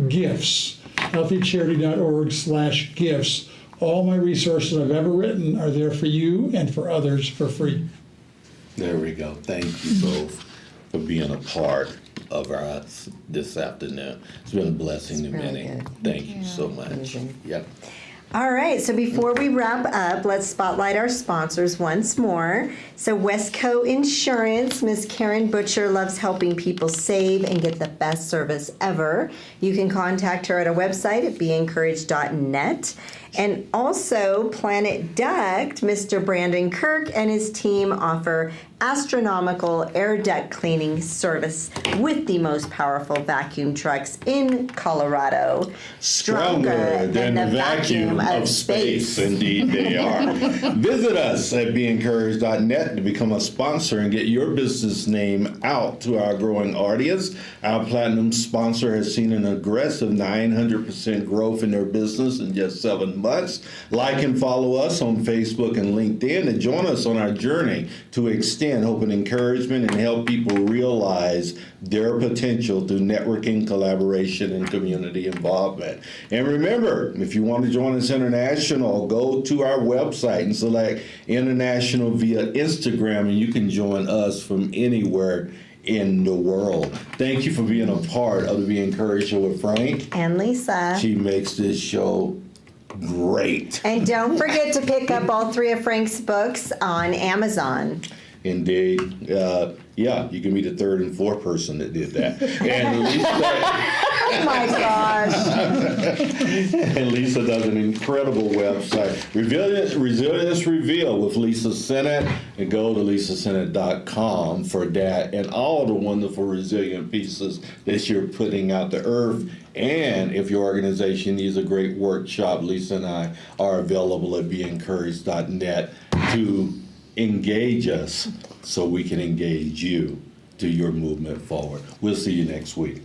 gifts, HealthyCharity.org/gifts. All my resources I've ever written are there for you and for others for free. There we go. Thank you both for being a part of us this afternoon. It's been a blessing to really many. good. Thank you so much. Amazing. Yep. All right, so before we wrap up, let's spotlight our sponsors once more. So Westco Insurance, Miss Karen Butcher loves helping people save and get the best service ever. You can contact her at our website at beencouraged.net. And also Planet Duct, Mr. Brandon Kirk and his team offer astronomical air duct cleaning service with the most powerful vacuum trucks in Colorado. Stronger than the vacuum of space. Indeed, they are. Visit us at beencouraged.net to become a sponsor and get your business name out to our growing audience. Our platinum sponsor has seen an aggressive 900% growth in their business in just 7 months. Like and follow us on Facebook and LinkedIn and join us on our journey to extend hope and encouragement and help people realize their potential through networking, collaboration, and community involvement. And remember, if you want to join us international, go to our website and select international via Instagram, and you can join us from anywhere in the world. Thank you for being a part of the Be Encouraged Show with Frank. And Lisa. She makes this show great. And don't forget to pick up all 3 of Frank's books on Amazon. Indeed. Yeah, you can be the 3rd and 4th person that did that. And Lisa, Oh my gosh. and Lisa does an incredible website. Resilience Reveal with Lisa Sennett. And go to lisasennett.com for that and all the wonderful resilient pieces that you're putting out to earth. And if your organization needs a great workshop, Lisa and I are available at beencouraged.net to engage us so we can engage you to your movement forward. We'll see you next week.